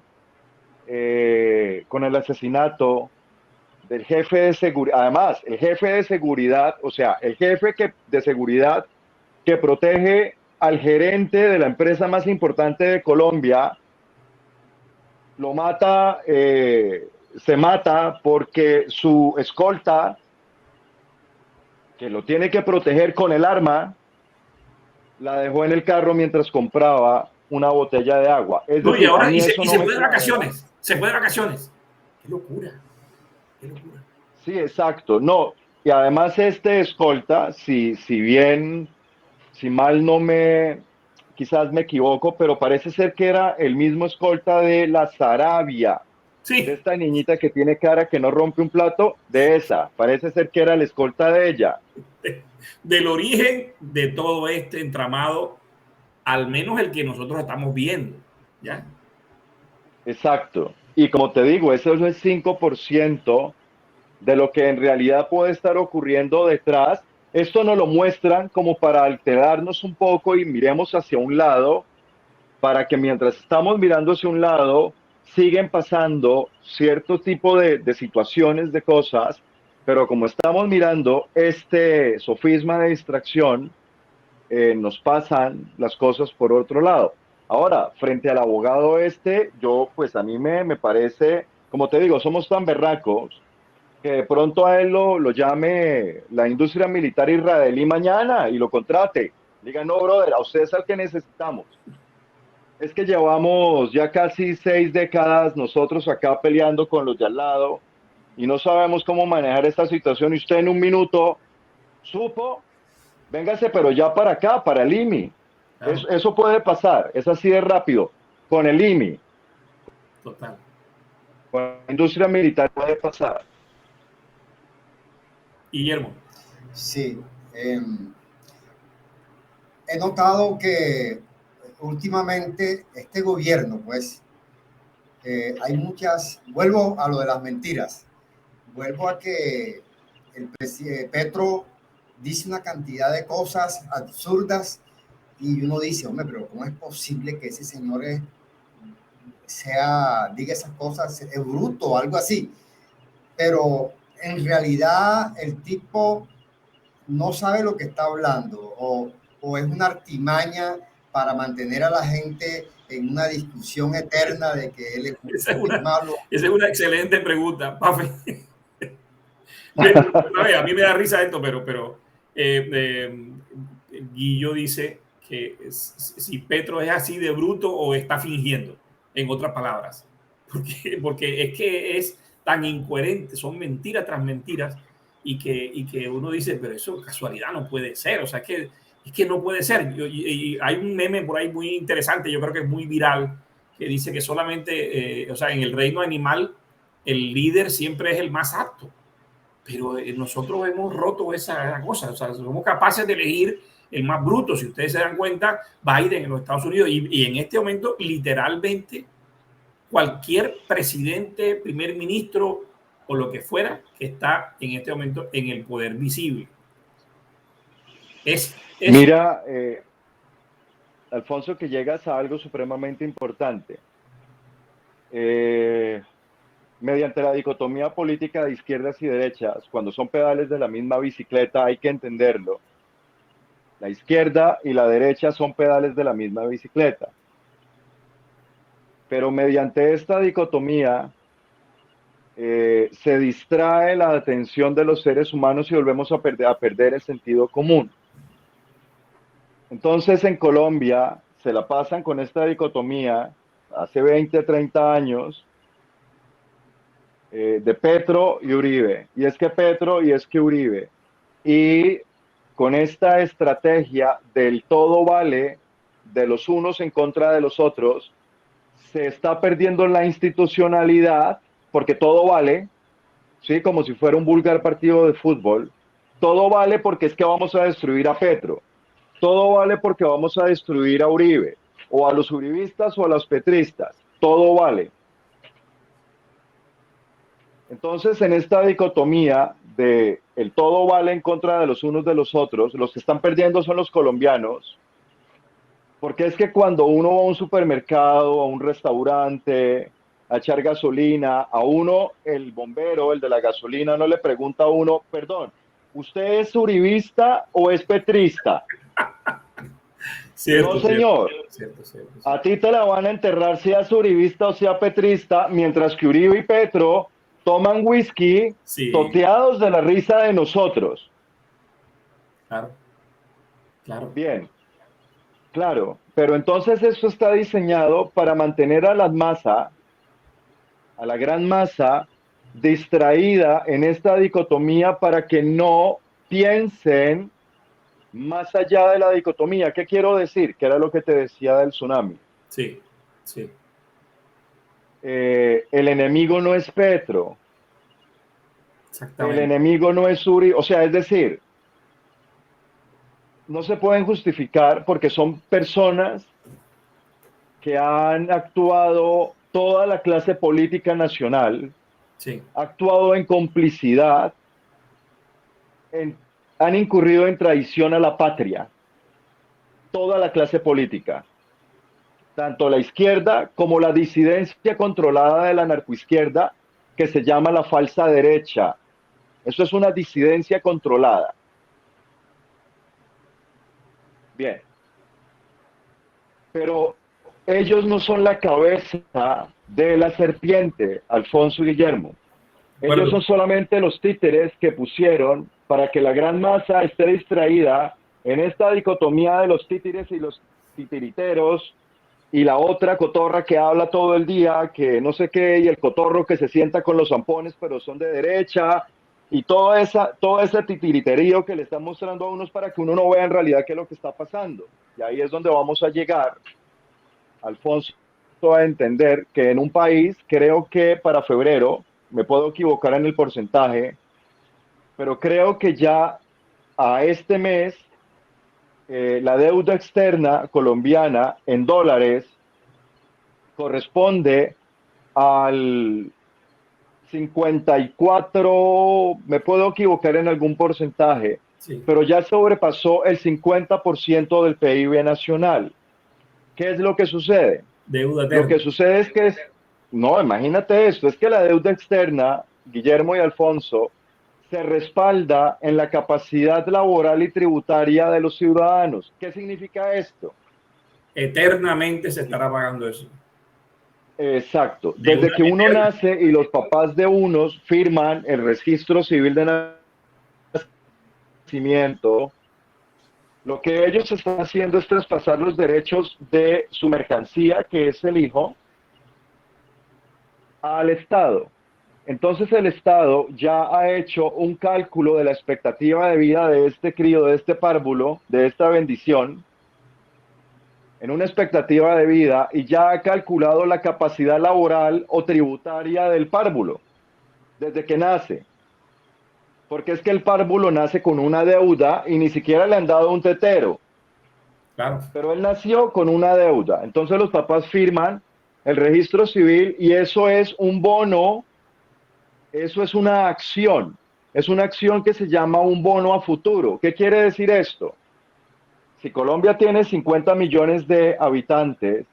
el asesinato del jefe de seguridad? Además, el jefe de seguridad, o sea, el jefe de seguridad que protege al gerente de la empresa más importante de Colombia, lo mata, se mata porque su escolta, que lo tiene que proteger con el arma, la dejó en el carro mientras compraba una botella de agua. Es No, y decir, a ahora, mí eso y no se me fue de cuadra. vacaciones, se fue de vacaciones. Qué locura, qué locura. Sí, exacto. No, y además este escolta, si bien, si mal no me, quizás me equivoco, pero parece ser que era el mismo escolta de la Sarabia, de Sí, esta niñita que tiene cara que no rompe un plato, de esa. Parece ser que era el escolta de ella. del origen de todo este entramado, al menos el que nosotros estamos viendo, ¿ya? Exacto. Y como te digo, eso es el 5% de lo que en realidad puede estar ocurriendo detrás. Esto nos lo muestran como para alterarnos un poco y miremos hacia un lado, para que mientras estamos mirando hacia un lado, siguen pasando cierto tipo de situaciones, de cosas, pero como estamos mirando este sofisma de distracción, nos pasan las cosas por otro lado. Ahora, frente al abogado este, yo, pues a mí me parece, como te digo, somos tan berracos que de pronto a él lo llame la industria militar israelí mañana y lo contrate. Diga, no, brother, a usted es al que necesitamos. Es que llevamos ya casi 6 décadas nosotros acá peleando con los de al lado y no sabemos cómo manejar esta situación. Y usted en un minuto supo, véngase, pero ya para acá, para el IMI. Claro, Eso puede pasar, es así de rápido. Con el IMI, total. con la industria militar puede pasar. Guillermo. Sí, he notado que últimamente este gobierno, pues, hay muchas, vuelvo a lo de las mentiras, vuelvo a que el presidente Petro dice una cantidad de cosas absurdas y uno dice, hombre, pero ¿cómo es posible que ese señor diga esas cosas, es bruto o algo así? Pero en realidad el tipo no sabe lo que está hablando o es una artimaña para mantener a la gente en una discusión eterna de que él es malo. Esa es una excelente pregunta, Pafe. A mí me da risa esto, pero Guillo dice que si Petro es así de bruto o está fingiendo, en otras palabras. Porque es que es tan incoherente, son mentiras tras mentiras, y que uno dice, pero eso casualidad no puede ser, o sea, es que no puede ser. Y hay un meme por ahí muy interesante, yo creo que es muy viral, que dice que solamente, o sea, en el reino animal, el líder siempre es el más apto, pero nosotros hemos roto esa cosa, o sea, somos capaces de elegir el más bruto. Si ustedes se dan cuenta, Biden en los Estados Unidos, y en este momento, literalmente, cualquier presidente, primer ministro o lo que fuera que está en este momento en el poder visible. Mira, Alfonso, que llegas a algo supremamente importante. Mediante la dicotomía política de izquierdas y derechas, cuando son pedales de la misma bicicleta, hay que entenderlo. La izquierda y la derecha son pedales de la misma bicicleta. Pero mediante esta dicotomía se distrae la atención de los seres humanos y volvemos a perder el sentido común. Entonces en Colombia se la pasan con esta dicotomía hace 20, 30 años de Petro y Uribe. Y es que Petro y es que Uribe. Y con esta estrategia del todo vale, de los unos en contra de los otros, se está perdiendo la institucionalidad, porque todo vale, ¿sí? Como si fuera un vulgar partido de fútbol. Todo vale porque es que vamos a destruir a Petro. Todo vale porque vamos a destruir a Uribe, o a los uribistas o a los petristas. Todo vale. Entonces, en esta dicotomía de el todo vale en contra de los unos de los otros, los que están perdiendo son los colombianos, porque es que cuando uno va a un supermercado, a un restaurante, a echar gasolina, a uno, el bombero, el de la gasolina, no le pregunta a uno, perdón, ¿usted es uribista o es petrista? Cierto, no, señor. Cierto. A ti te la van a enterrar sea uribista o sea petrista, mientras que Uribe y Petro toman whisky toteados de la risa de nosotros. Claro. Bien, claro, pero entonces esto está diseñado para mantener a la masa, a la gran masa, distraída en esta dicotomía para que no piensen más allá de la dicotomía. ¿Qué quiero decir? Que era lo que te decía del tsunami. Sí. El enemigo no es Petro. Exactamente. El enemigo no es Uri. O sea, es decir, no se pueden justificar porque son personas que han actuado, toda la clase política nacional, ha actuado en complicidad, han incurrido en traición a la patria, toda la clase política, tanto la izquierda como la disidencia controlada de la narcoizquierda, que se llama la falsa derecha. Eso es una disidencia controlada. Bien. Pero ellos no son la cabeza de la serpiente, Alfonso y Guillermo. Ellos son solamente los títeres que pusieron para que la gran masa esté distraída en esta dicotomía de los títeres y los titiriteros, y la otra cotorra que habla todo el día, que no sé qué, y el cotorro que se sienta con los zampones pero son de derecha, y todo ese titiriterío que le están mostrando a unos para que uno no vea en realidad qué es lo que está pasando. Y ahí es donde vamos a llegar, Alfonso, a entender que en un país, creo que para febrero, me puedo equivocar en el porcentaje, pero creo que ya a este mes la deuda externa colombiana en dólares corresponde al 54, me puedo equivocar en algún porcentaje, pero ya sobrepasó el 50% del PIB nacional. ¿Qué es lo que sucede? Deuda eterna. Lo que sucede es que, no, imagínate esto, es que la deuda externa, Guillermo y Alfonso, se respalda en la capacidad laboral y tributaria de los ciudadanos. ¿Qué significa esto? eternamente se estará pagando eso. Exacto. Desde que uno nace y los papás de unos firman el registro civil de nacimiento, lo que ellos están haciendo es traspasar los derechos de su mercancía, que es el hijo, al Estado. Entonces el Estado ya ha hecho un cálculo de la expectativa de vida de este crío, de este párvulo, de esta bendición, en una expectativa de vida, y ya ha calculado la capacidad laboral o tributaria del párvulo desde que nace. Porque es que el párvulo nace con una deuda y ni siquiera le han dado un tetero. Claro. Pero él nació con una deuda. Entonces los papás firman el registro civil y eso es un bono, eso es una acción. Es una acción que se llama un bono a futuro. ¿Qué quiere decir esto? Si Colombia tiene 50 millones de habitantes,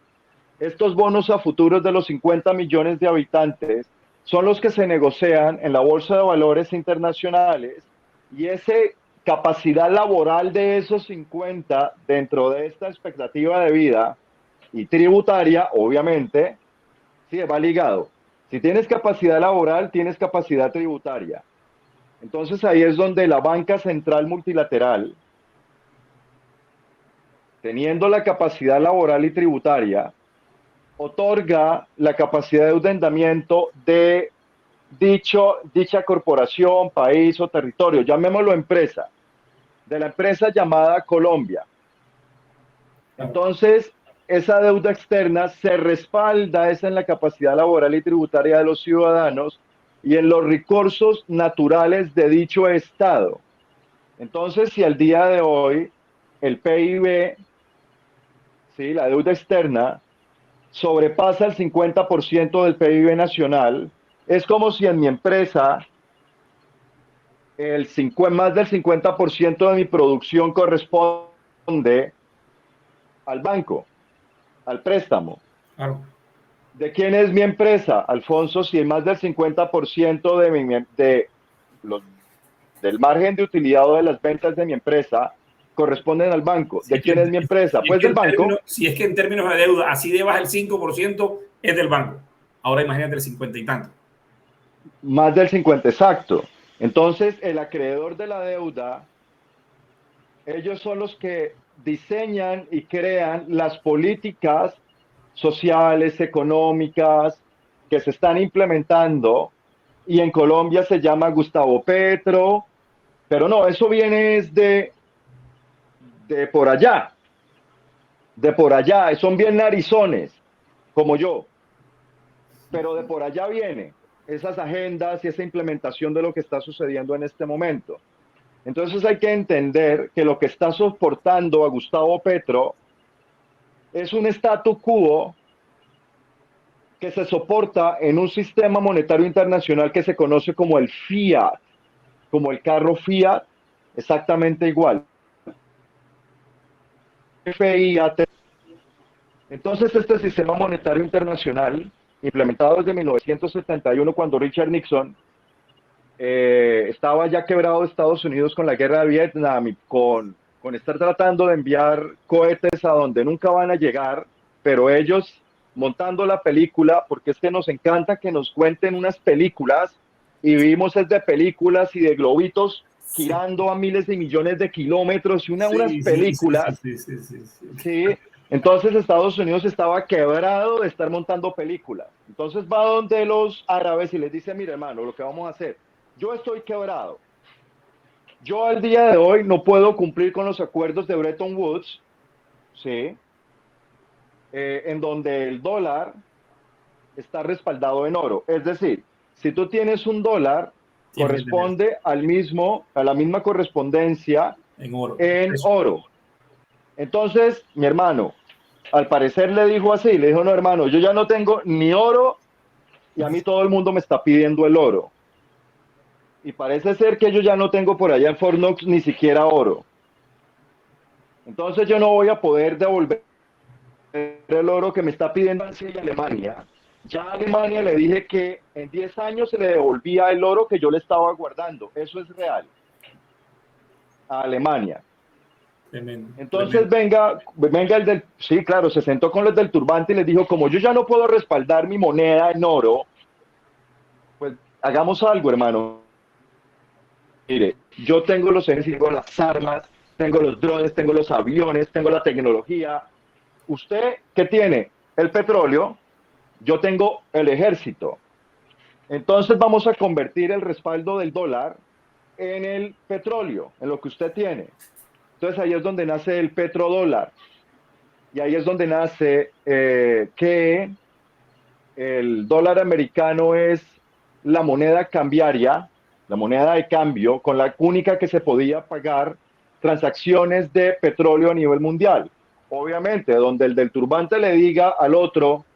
estos bonos a futuros de los 50 millones de habitantes son los que se negocian en la Bolsa de Valores internacionales, y esa capacidad laboral de esos 50 dentro de esta expectativa de vida y tributaria, obviamente, sí, va ligado. Si tienes capacidad laboral, tienes capacidad tributaria. Entonces ahí es donde la banca central multilateral, teniendo la capacidad laboral y tributaria, otorga la capacidad de endeudamiento de dicha corporación, país o territorio, llamémoslo empresa, de la empresa llamada Colombia. Entonces, esa deuda externa se respalda esa en la capacidad laboral y tributaria de los ciudadanos y en los recursos naturales de dicho Estado. Entonces, si al día de hoy el PIB, ¿sí?, la deuda externa, sobrepasa el 50% del PIB nacional, es como si en mi empresa más del 50% de mi producción corresponde al banco, al préstamo. Claro. ¿De quién es mi empresa, Alfonso? Si más del 50% del margen de utilidad o de las ventas de mi empresa corresponden al banco. ¿De quién es mi empresa? Pues del banco. Si es que en términos de deuda, así debas el 5%, es del banco. Ahora imagínate el 50 y tanto. Más del 50, exacto. Entonces, el acreedor de la deuda, ellos son los que diseñan y crean las políticas sociales, económicas, que se están implementando, y en Colombia se llama Gustavo Petro, pero no, eso viene de por allá, son bien narizones, como yo, pero de por allá viene esas agendas y esa implementación de lo que está sucediendo en este momento. Entonces hay que entender que lo que está soportando a Gustavo Petro es un statu quo que se soporta en un sistema monetario internacional que se conoce como el Fiat, como el carro Fiat, exactamente igual. FIAT. Entonces este sistema monetario internacional, implementado desde 1971, cuando Richard Nixon estaba ya quebrado de Estados Unidos con la guerra de Vietnam y con estar tratando de enviar cohetes a donde nunca van a llegar, pero ellos montando la película, porque es que nos encanta que nos cuenten unas películas, y vivimos es de películas y de globitos girando a miles de millones de kilómetros y unas películas. Sí. Entonces Estados Unidos estaba quebrado de estar montando películas. Entonces va donde los árabes y les dice: mire, hermano, lo que vamos a hacer, yo estoy quebrado. Yo al día de hoy no puedo cumplir con los acuerdos de Bretton Woods, ¿sí?, en donde el dólar está respaldado en oro. Es decir, si tú tienes un dólar, corresponde a la misma correspondencia en oro. Entonces, mi hermano, al parecer le dijo, no, hermano, yo ya no tengo ni oro y a mí todo el mundo me está pidiendo el oro. Y parece ser que yo ya no tengo por allá en Fort Knox ni siquiera oro. Entonces yo no voy a poder devolver el oro que me está pidiendo Alemania. Ya a Alemania le dije que en 10 años se le devolvía el oro que yo le estaba guardando. Eso es real. A Alemania. Tremendo, Entonces tremendo. venga el del, sí, claro, se sentó con los del turbante y les dijo, como yo ya no puedo respaldar mi moneda en oro, pues hagamos algo, hermano. Mire, yo tengo los ejércitos, tengo las armas, tengo los drones, tengo los aviones, tengo la tecnología. ¿Usted qué tiene? El petróleo, yo tengo el ejército. Entonces vamos a convertir el respaldo del dólar en el petróleo, en lo que usted tiene. Entonces ahí es donde nace el petrodólar. Y ahí es donde nace que el dólar americano es la moneda cambiaria, la moneda de cambio, con la única que se podía pagar transacciones de petróleo a nivel mundial. Obviamente, donde el del turbante le diga al otro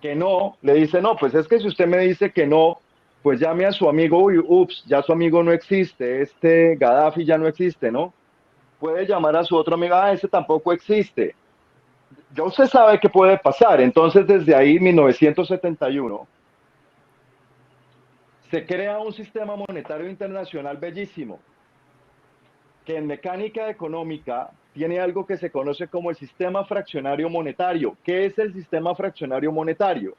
que no, le dice, no, pues es que si usted me dice que no, pues llame a su amigo, uy, ups, ya su amigo no existe, este Gaddafi ya no existe, ¿no? Puede llamar a su otro amigo, ah, ese tampoco existe. Ya usted sabe qué puede pasar. Entonces, desde ahí, 1971, se crea un sistema monetario internacional bellísimo, que en mecánica económica tiene algo que se conoce como el sistema fraccionario monetario. ¿Qué es el sistema fraccionario monetario?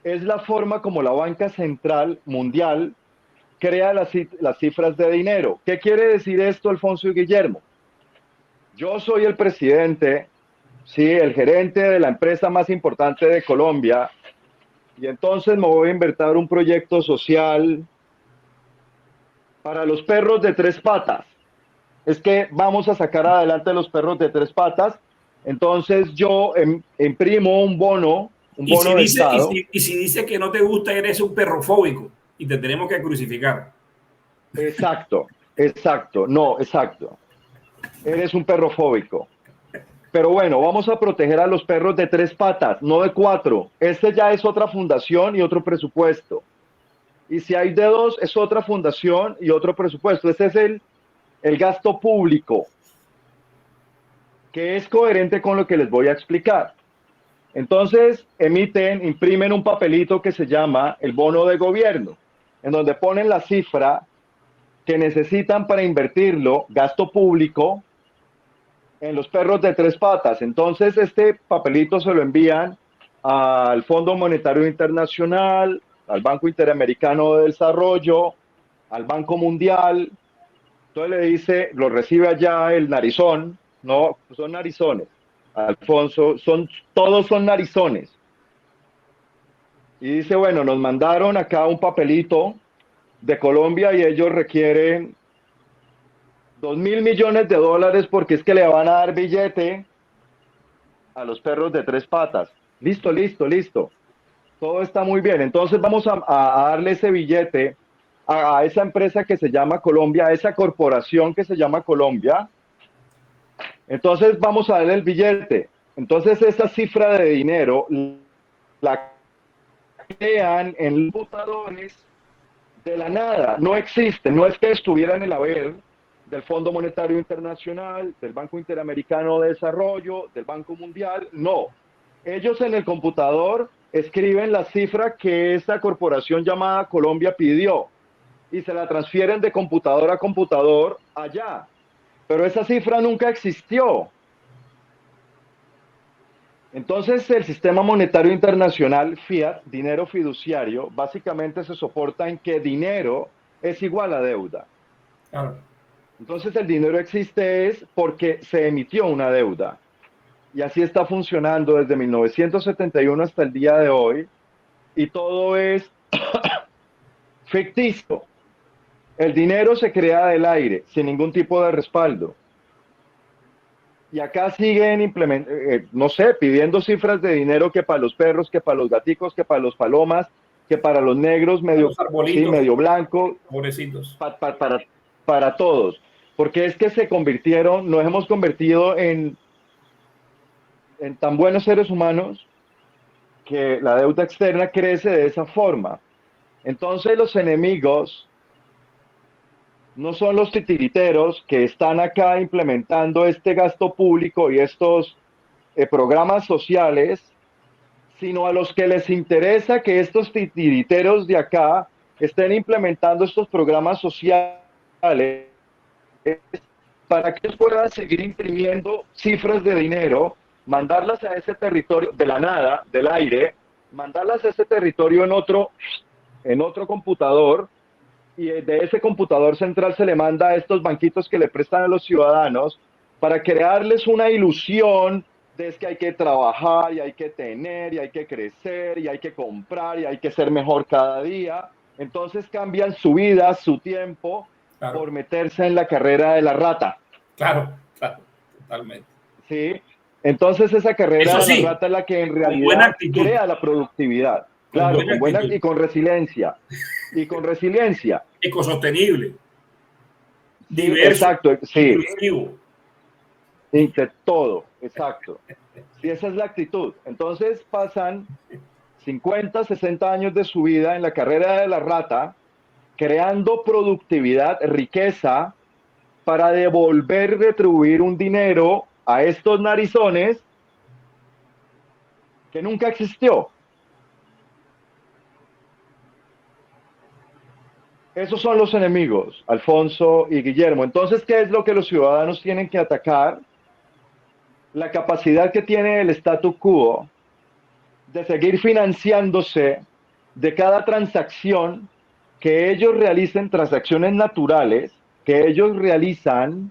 Es la forma como la banca central mundial crea las cifras de dinero. ¿Qué quiere decir esto, Alfonso y Guillermo? Yo soy el presidente, sí, el gerente de la empresa más importante de Colombia, y entonces me voy a inventar un proyecto social para los perros de tres patas. Es que vamos a sacar adelante los perros de tres patas. Entonces yo imprimo un Y si bono de dice, Estado. y si dice que no te gusta, eres un perrofóbico y te tenemos que crucificar. Exacto, exacto, no, exacto. Eres un perro fóbico. Pero bueno, vamos a proteger a los perros de tres patas, no de cuatro. Este ya es otra fundación y otro presupuesto. Y si hay de dos, es otra fundación y otro presupuesto. Este es el gasto público, que es coherente con lo que les voy a explicar. Entonces, imprimen un papelito que se llama el bono de gobierno, en donde ponen la cifra que necesitan para invertirlo, gasto público, en los perros de tres patas. Entonces, este papelito se lo envían al Fondo Monetario Internacional, al Banco Interamericano de Desarrollo, al Banco Mundial. Entonces le dice, lo recibe allá el narizón, no, son narizones, Alfonso, todos son narizones. Y dice, bueno, nos mandaron acá un papelito de Colombia y ellos requieren 2.000 millones de dólares porque es que le van a dar billete a los perros de tres patas. Listo, listo, listo. Todo está muy bien. Entonces vamos a darle ese billete a esa empresa que se llama Colombia, a esa corporación que se llama Colombia. Entonces vamos a darle el billete. Entonces esa cifra de dinero la crean en computadores de la nada. No existe. No es que estuviera en el haber del Fondo Monetario Internacional, del Banco Interamericano de Desarrollo, del Banco Mundial. No. Ellos en el computador escriben la cifra que esa corporación llamada Colombia pidió y se la transfieren de computador a computador allá. Pero esa cifra nunca existió. Entonces, el sistema monetario internacional, fiat, dinero fiduciario, básicamente se soporta en que dinero es igual a deuda. Claro. Entonces, el dinero existe es porque se emitió una deuda. Y así está funcionando desde 1971 hasta el día de hoy. Y todo es ficticio. El dinero se crea del aire, sin ningún tipo de respaldo. Y acá siguen no sé, pidiendo cifras de dinero que para los perros, que para los gaticos, que para los palomas, que para los negros, medio, Los arbolitos, sí, medio blanco, pobrecitos. para todos. Porque es que nos hemos convertido en tan buenos seres humanos que la deuda externa crece de esa forma. Entonces los enemigos no son los titiriteros que están acá implementando este gasto público y estos programas sociales, sino a los que les interesa que estos titiriteros de acá estén implementando estos programas sociales para que ellos puedan seguir imprimiendo cifras de dinero, mandarlas a ese territorio de la nada, del aire, mandarlas a ese territorio en otro computador, y de ese computador central se le manda a estos banquitos que le prestan a los ciudadanos para crearles una ilusión de que hay que trabajar y hay que tener y hay que crecer y hay que comprar y hay que ser mejor cada día. Entonces cambian su vida, su tiempo, Claro, por meterse en la carrera de la rata. claro, claro, totalmente. ¿Sí? Entonces esa carrera Eso de la sí, rata es la que en con buena realidad actitud, crea la productividad. con Claro, buena con buena actitud, y con resiliencia. Y con resiliencia. ecosostenible, Sí, diverso, exacto, sí, inclusivo. de todo, exacto. Sí, esa es la actitud. Entonces pasan 50, 60 años de su vida en la carrera de la rata, creando productividad, riqueza, para devolver y retribuir un dinero a estos narizones que nunca existió. Esos son los enemigos, Alfonso y Guillermo. Entonces, ¿qué es lo que los ciudadanos tienen que atacar? La capacidad que tiene el statu quo de seguir financiándose de cada transacción que ellos realicen, transacciones naturales que ellos realizan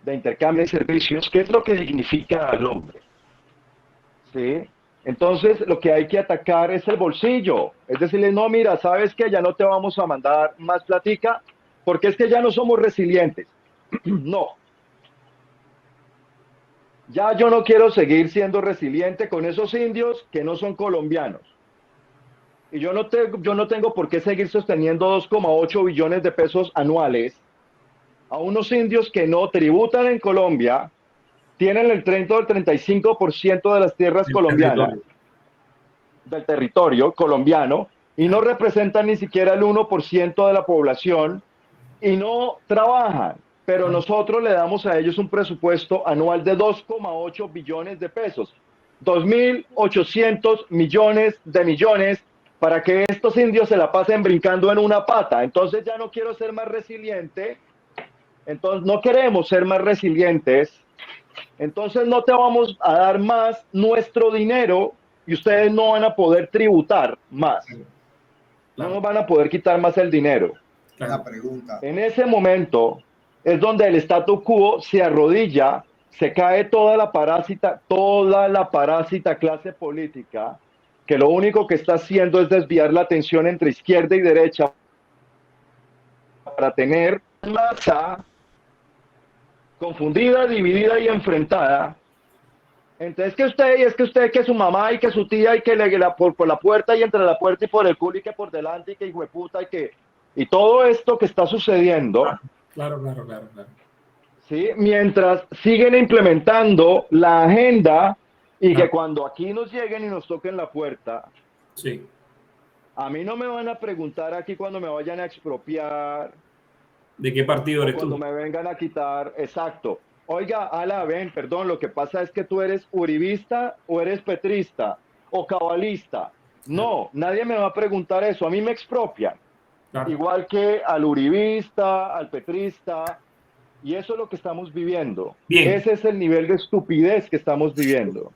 de intercambio de servicios, que es lo que dignifica al hombre. ¿Sí? Entonces, lo que hay que atacar es el bolsillo. Es decirle, no, mira, ¿sabes qué? Ya no te vamos a mandar más platica porque es que ya no somos resilientes. No, ya yo no quiero seguir siendo resiliente con esos indios que no son colombianos. Y yo no tengo por qué seguir sosteniendo 2,8 billones de pesos anuales a unos indios que no tributan en Colombia, tienen el 30 o el 35% de las tierras Del colombianas, territorio. del territorio colombiano, y no representan ni siquiera el 1% de la población y no trabajan. Pero nosotros le damos a ellos un presupuesto anual de 2,8 billones de pesos, 2.800 millones para que estos indios se la pasen brincando en una pata. Entonces ya no quiero ser más resiliente, entonces no queremos ser más resilientes, entonces no te vamos a dar más nuestro dinero y ustedes no van a poder tributar más, no Claro, nos van a poder quitar más el dinero. Una claro. pregunta. En ese momento es donde el statu quo se arrodilla, se cae toda la parásita clase política, que lo único que está haciendo es desviar la atención entre izquierda y derecha para tener masa confundida, dividida y enfrentada. Entonces que su mamá y que su tía y que por la puerta y entre la puerta y por el culo y que por delante y que hijo de puta y todo esto que está sucediendo, Claro, claro, claro, claro. ¿sí? Mientras siguen implementando la agenda y que Claro. cuando aquí nos lleguen y nos toquen la puerta, Sí, a mí no me van a preguntar aquí cuando me vayan a expropiar ¿de qué partido o eres cuando tú? me vengan a quitar, exacto. Oiga, Ala, ven, perdón, lo que pasa es que tú eres uribista o eres petrista o cabalista. Claro, No, nadie me va a preguntar eso, a mí me expropian. claro. Igual que al uribista, al petrista, y eso es lo que estamos viviendo. Bien, Ese es el nivel de estupidez que estamos viviendo.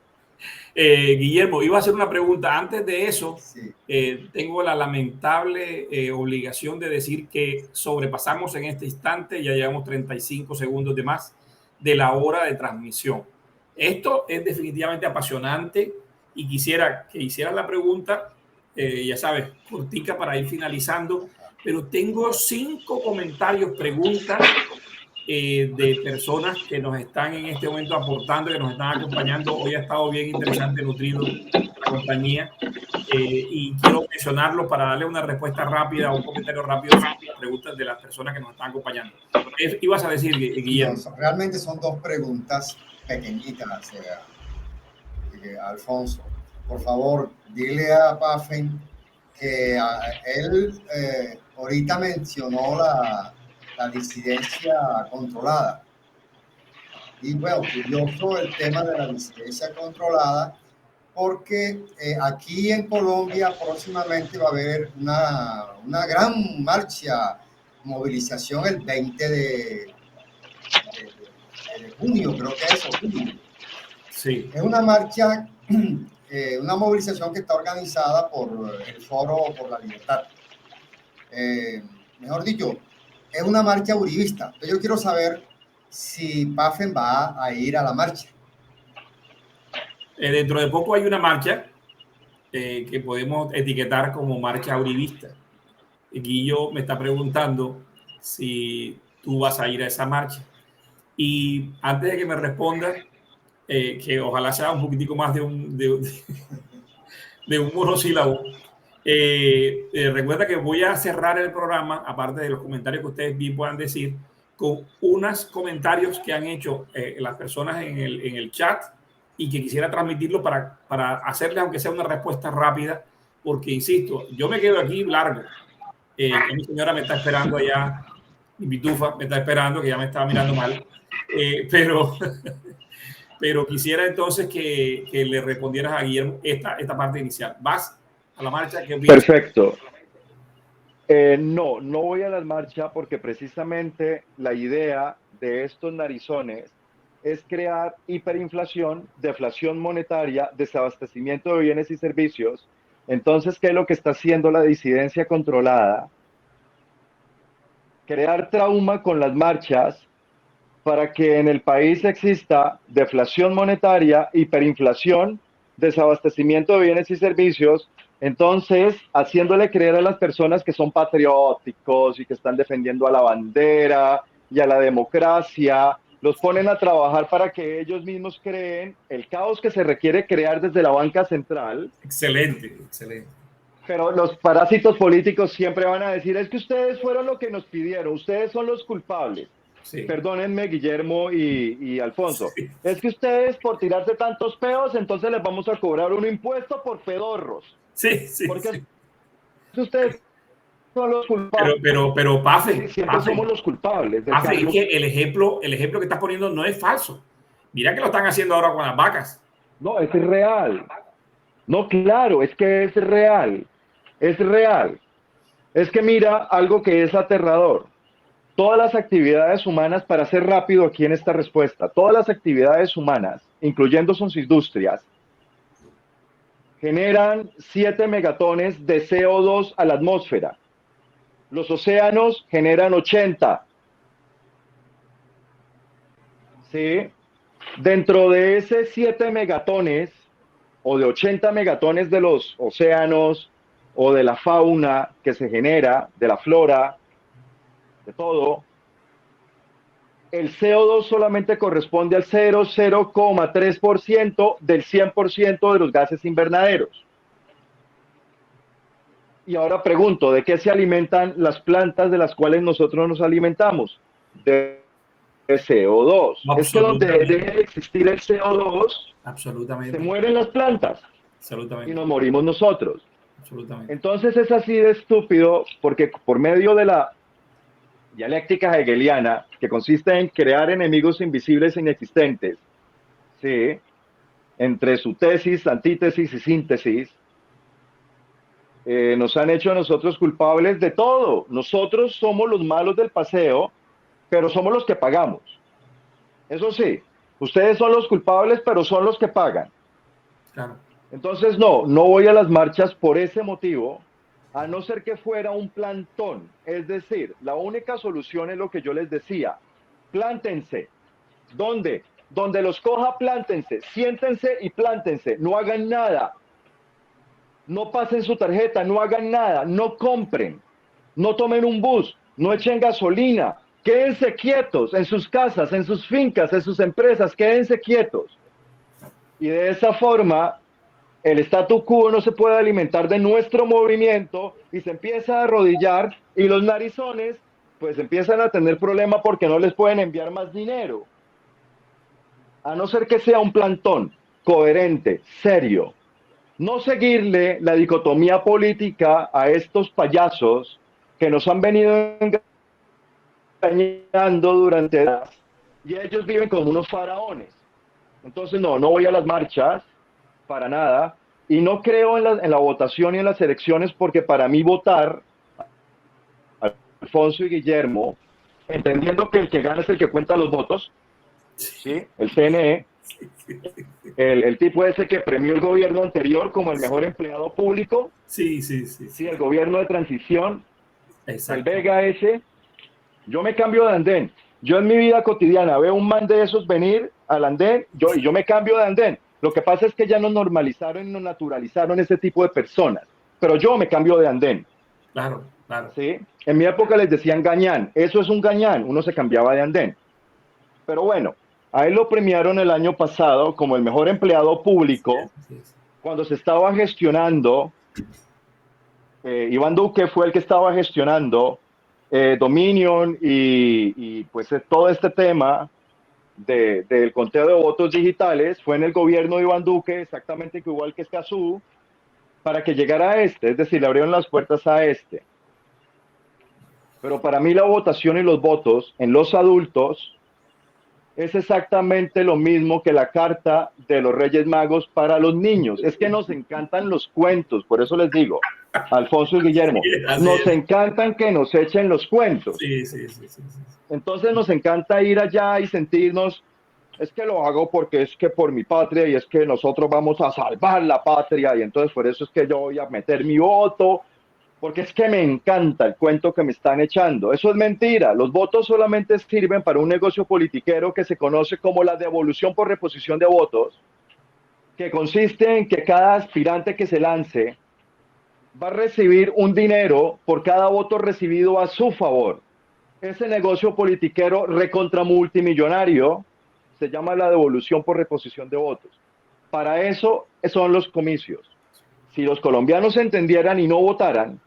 Guillermo, iba a hacer una pregunta. Antes de eso, Sí. tengo la lamentable obligación de decir que sobrepasamos en este instante, ya llevamos 35 segundos de más de la hora de transmisión. Esto es definitivamente apasionante y quisiera que hicieras la pregunta, ya sabes, cortica para ir finalizando, pero tengo 5 comentarios, preguntas de personas que nos están en este momento aportando, que nos están acompañando. Hoy ha estado bien interesante, nutrido la compañía. Y quiero mencionarlo para darle una respuesta rápida, un comentario rápido sobre las preguntas de las personas que nos están acompañando. ¿Qué ibas a decir, No, Guillermo? realmente son dos preguntas pequeñitas, Alfonso. Por favor, dile a Pafen que él ahorita mencionó la disidencia controlada. Y bueno, curioso el tema de la disidencia controlada, porque aquí en Colombia próximamente va a haber una gran marcha movilización el 20 de junio, creo que es, o junio. Sí. Es una marcha, una movilización que está organizada por el Foro por la Libertad. Mejor dicho, es una marcha uribista. Entonces yo quiero saber si PAFEN va a ir a la marcha. Dentro de poco hay una marcha que podemos etiquetar como marcha uribista. Guillo me está preguntando si tú vas a ir a esa marcha. Y antes de que me responda, que ojalá sea un poquitico más de un monosílabo, recuerda que voy a cerrar el programa, aparte de los comentarios que ustedes bien puedan decir, con unos comentarios que han hecho las personas en el chat y que quisiera transmitirlo para hacerles, aunque sea una respuesta rápida, porque, insisto, yo me quedo aquí largo. Mi señora me está esperando allá, mi pitufa me está esperando, que ya me estaba mirando mal, pero quisiera entonces que le respondieras a Guillermo esta parte inicial. ¿Vas a la marcha? ¿Qué opinas? Perfecto. No voy a la marcha porque precisamente la idea de estos narizones es crear hiperinflación, deflación monetaria, desabastecimiento de bienes y servicios. Entonces, ¿qué es lo que está haciendo la disidencia controlada? Crear trauma con las marchas para que en el país exista deflación monetaria, hiperinflación, desabastecimiento de bienes y servicios, entonces haciéndole creer a las personas que son patrióticos y que están defendiendo a la bandera y a la democracia, los ponen a trabajar para que ellos mismos creen el caos que se requiere crear desde la banca central. Excelente, excelente. Pero los parásitos políticos siempre van a decir, es que ustedes fueron lo que nos pidieron, ustedes son los culpables. Sí. Perdónenme, Guillermo y Alfonso. Sí. Es que ustedes por tirarse tantos peos, entonces les vamos a cobrar un impuesto por pedorros. Sí, sí. Porque sí. Ustedes son los culpables. Pero Pafe, siempre Pafe, somos los culpables. Pafe, es que el ejemplo que estás poniendo no es falso. Mira que lo están haciendo ahora con las vacas. No, es real. No, claro, es que es real. Es real. Es que mira algo que es aterrador. Todas las actividades humanas, para ser rápido aquí en esta respuesta, todas las actividades humanas, incluyendo sus industrias, generan 7 megatones de CO2 a la atmósfera. Los océanos generan 80. ¿Sí? Dentro de ese 7 megatones o de 80 megatones de los océanos o de la fauna que se genera, de la flora, de todo, el CO2 solamente corresponde al 0,3% del 100% de los gases invernaderos. Y ahora pregunto, ¿de qué se alimentan las plantas de las cuales nosotros nos alimentamos? De CO2. Es que donde deje de existir el CO2, se mueren las plantas. Y nos morimos nosotros. Entonces es así de estúpido porque por medio de la dialéctica hegeliana, que consiste en crear enemigos invisibles e inexistentes, ¿sí? Entre su tesis, antítesis y síntesis, nos han hecho a nosotros culpables de todo. Nosotros somos los malos del paseo, pero somos los que pagamos. Eso sí, ustedes son los culpables, pero son los que pagan. Claro. Entonces no voy a las marchas por ese motivo, a no ser que fuera un plantón. Es decir, la única solución es lo que yo les decía. Plántense. ¿Dónde? Donde los coja, plántense. Siéntense y plántense. No hagan nada. No pasen su tarjeta, no hagan nada. No compren. No tomen un bus. No echen gasolina. Quédense quietos en sus casas, en sus fincas, en sus empresas. Quédense quietos. Y de esa forma el statu quo no se puede alimentar de nuestro movimiento y se empieza a arrodillar y los narizones pues empiezan a tener problemas porque no les pueden enviar más dinero. A no ser que sea un plantón coherente, serio. No seguirle la dicotomía política a estos payasos que nos han venido engañando durante años y ellos viven como unos faraones. Entonces no voy a las marchas para nada, y no creo en la votación y en las elecciones porque para mí votar, Alfonso y Guillermo, entendiendo que el que gana es el que cuenta los votos, ¿sí? El CNE, el tipo ese que premió el gobierno anterior como el mejor empleado público, Sí, el gobierno de transición, exacto. el Vega ese. Yo me cambio de andén. Yo en mi vida cotidiana veo un man de esos venir al andén, yo me cambio de andén. Lo que pasa es que ya nos normalizaron y nos naturalizaron ese tipo de personas. Pero yo me cambio de andén. Claro, claro. ¿Sí? En mi época les decían gañán. Eso es un gañán. Uno se cambiaba de andén. Pero bueno, a él lo premiaron el año pasado como el mejor empleado público cuando se estaba gestionando. Iván Duque fue el que estaba gestionando Dominion y pues todo este tema del conteo de votos digitales. Fue en el gobierno de Iván Duque, exactamente igual que Escazú, para que llegara a este, es decir, le abrieron las puertas a este. Pero para mí la votación y los votos en los adultos es exactamente lo mismo que la carta de los Reyes Magos para los niños. Es que nos encantan los cuentos, por eso les digo, Alfonso y Guillermo, nos encantan que nos echen los cuentos. Sí. Entonces nos encanta ir allá y sentirnos, es que lo hago porque es que por mi patria y es que nosotros vamos a salvar la patria y entonces por eso es que yo voy a meter mi voto, porque es que me encanta el cuento que me están echando. Eso es mentira. Los votos solamente sirven para un negocio politiquero que se conoce como la devolución por reposición de votos, que consiste en que cada aspirante que se lance va a recibir un dinero por cada voto recibido a su favor. Ese negocio politiquero recontra multimillonario se llama la devolución por reposición de votos. Para eso son los comicios. Si los colombianos entendieran y no votaran,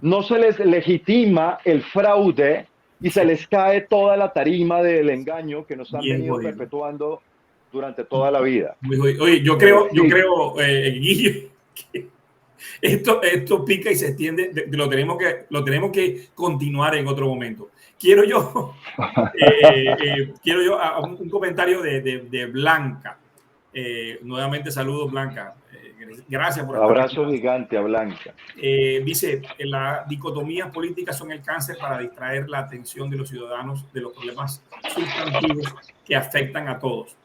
no se les legitima el fraude y se les cae toda la tarima del engaño que nos han venido perpetuando durante toda la vida. Oye, yo creo, Guillo, que esto pica y se extiende, lo tenemos que continuar en otro momento. Quiero yo un comentario de Blanca. Nuevamente saludos, Blanca. Gracias por estar abrazo aquí. Gigante a Blanca. Dice, las dicotomías políticas son el cáncer para distraer la atención de los ciudadanos de los problemas sustantivos que afectan a todos.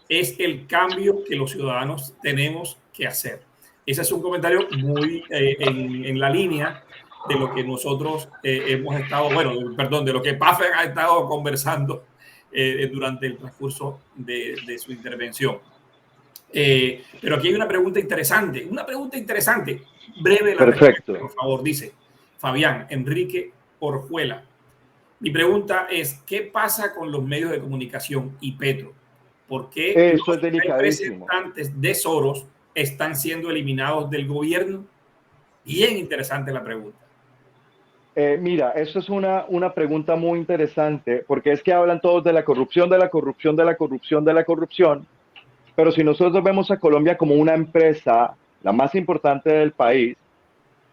Es el cambio que los ciudadanos tenemos que hacer. Ese es un comentario muy en la línea de lo que nosotros hemos estado, de lo que Paffer ha estado conversando durante el transcurso de su intervención. Pero aquí hay una pregunta interesante, breve. Perfecto. Por favor, dice Fabián Enrique Orjuela. Mi pregunta es, ¿qué pasa con los medios de comunicación y Petro? ¿Por qué los representantes de Soros están siendo eliminados del gobierno? Bien interesante la pregunta. Mira, eso es una pregunta muy interesante, porque es que hablan todos de la corrupción, de la corrupción, de la corrupción, de la corrupción. Pero si nosotros vemos a Colombia como una empresa, la más importante del país,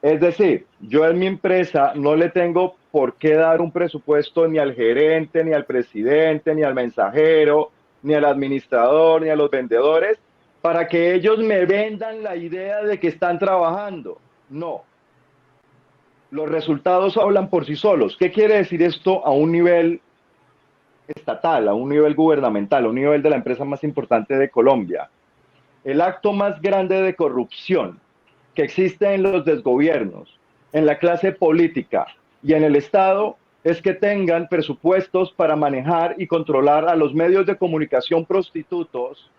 es decir, yo en mi empresa no le tengo por qué dar un presupuesto ni al gerente, ni al presidente, ni al mensajero, ni al administrador, ni a los vendedores, para que ellos me vendan la idea de que están trabajando. No. Los resultados hablan por sí solos. ¿Qué quiere decir esto a un nivel estatal, a un nivel gubernamental, a un nivel de la empresa más importante de Colombia? El acto más grande de corrupción que existe en los desgobiernos, en la clase política y en el Estado es que tengan presupuestos para manejar y controlar a los medios de comunicación prostitutos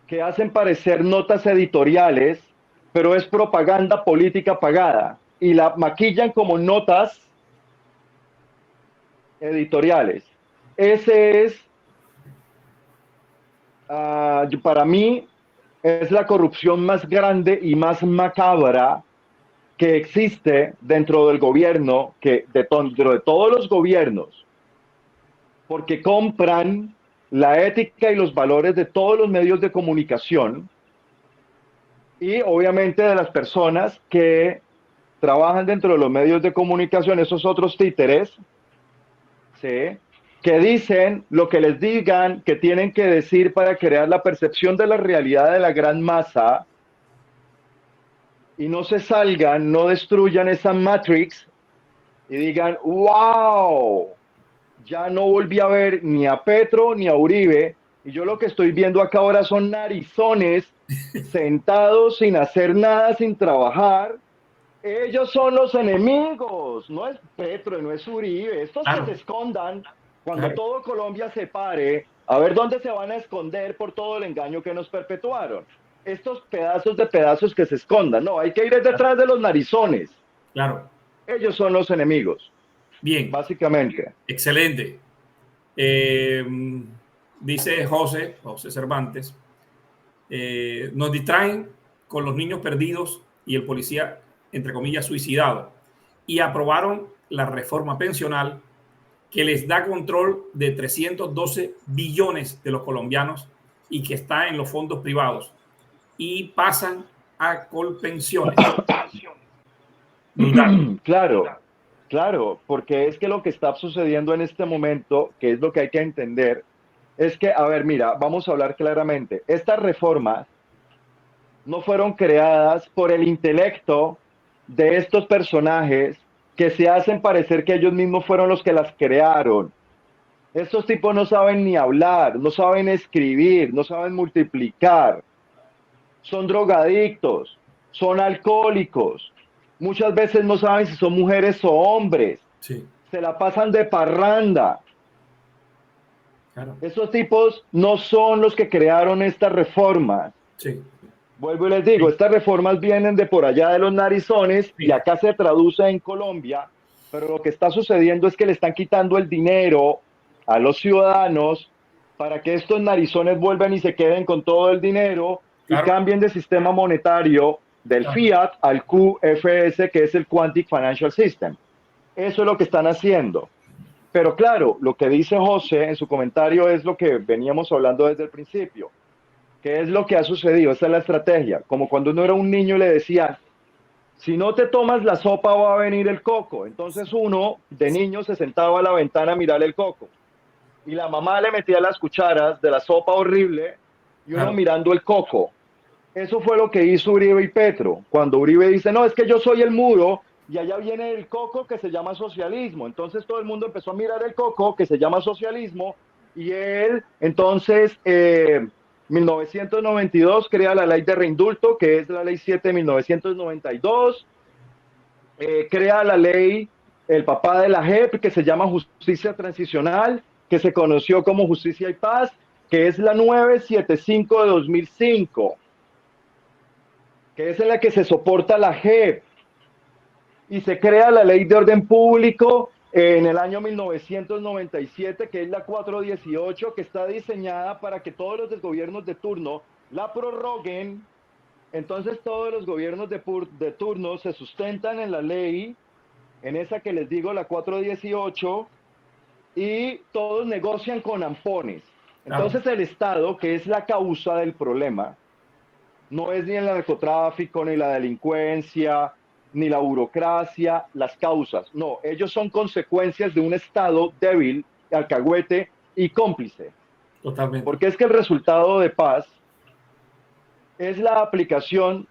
que hacen parecer notas editoriales, pero es propaganda política pagada y la maquillan como notas editoriales. Ese es, para mí, es la corrupción más grande y más macabra que existe dentro del gobierno, dentro de todos los gobiernos, porque compran la ética y los valores de todos los medios de comunicación y obviamente de las personas que trabajan dentro de los medios de comunicación, esos otros títeres, ¿sí?, que dicen lo que les digan que tienen que decir para crear la percepción de la realidad de la gran masa y no se salgan, no destruyan esa matrix y digan, wow, ya no volví a ver ni a Petro ni a Uribe, y yo lo que estoy viendo acá ahora son narizones sentados sin hacer nada, sin trabajar. Ellos son los enemigos, no es Petro, no es Uribe. Estos que se escondan, cuando todo Colombia se pare, a ver dónde se van a esconder por todo el engaño que nos perpetuaron. Estos pedazos que se escondan. No, hay que ir detrás de los narizones. Claro. Ellos son los enemigos. Bien. Básicamente. Excelente. Dice José Cervantes, nos distraen con los niños perdidos y el policía, entre comillas, suicidado, y aprobaron la reforma pensional que les da control de 312 billones de los colombianos y que está en los fondos privados, y pasan a Colpensiones. Claro, porque es que lo que está sucediendo en este momento, que es lo que hay que entender, es que, a ver, mira, vamos a hablar claramente. Estas reformas no fueron creadas por el intelecto de estos personajes que se hacen parecer que ellos mismos fueron los que las crearon. Estos tipos no saben ni hablar, no saben escribir, no saben multiplicar. Son drogadictos, son alcohólicos. Muchas veces no saben si son mujeres o hombres. Sí. Se la pasan de parranda. Claro. Esos tipos no son los que crearon estas reformas. Sí. Vuelvo y les digo, estas reformas vienen de por allá de los narizones y acá se traduce en Colombia, pero lo que está sucediendo es que le están quitando el dinero a los ciudadanos para que estos narizones vuelvan y se queden con todo el dinero y cambien de sistema monetario del fiat al QFS, que es el Quantum Financial System. Eso es lo que están haciendo. Pero claro, lo que dice José en su comentario es lo que veníamos hablando desde el principio. ¿Qué es lo que ha sucedido? Esta es la estrategia. Como cuando uno era un niño le decía, si no te tomas la sopa va a venir el coco. Entonces uno de niño se sentaba a la ventana a mirar el coco. Y la mamá le metía las cucharas de la sopa horrible y uno mirando el coco. Eso fue lo que hizo Uribe y Petro. Cuando Uribe dice, no, es que yo soy el muro y allá viene el coco que se llama socialismo. Entonces todo el mundo empezó a mirar el coco que se llama socialismo y él, entonces, 1992 crea la ley de reindulto, que es la ley 7 de 1992. Crea la ley, el papá de la JEP, que se llama Justicia Transicional, que se conoció como Justicia y Paz, que es la 975 de 2005, que es en la que se soporta la JEP. Y se crea la Ley de Orden Público en el año 1997, que es la 418, que está diseñada para que todos los gobiernos de turno la prorroguen. Entonces todos los gobiernos de turno se sustentan en la ley, en esa que les digo, la 418, y todos negocian con ampones. Entonces el Estado, que es la causa del problema, no es ni el narcotráfico, ni la delincuencia, ni la burocracia, las causas. No, ellos son consecuencias de un Estado débil, alcahuete y cómplice. Totalmente. Porque es que el resultado de paz es la aplicación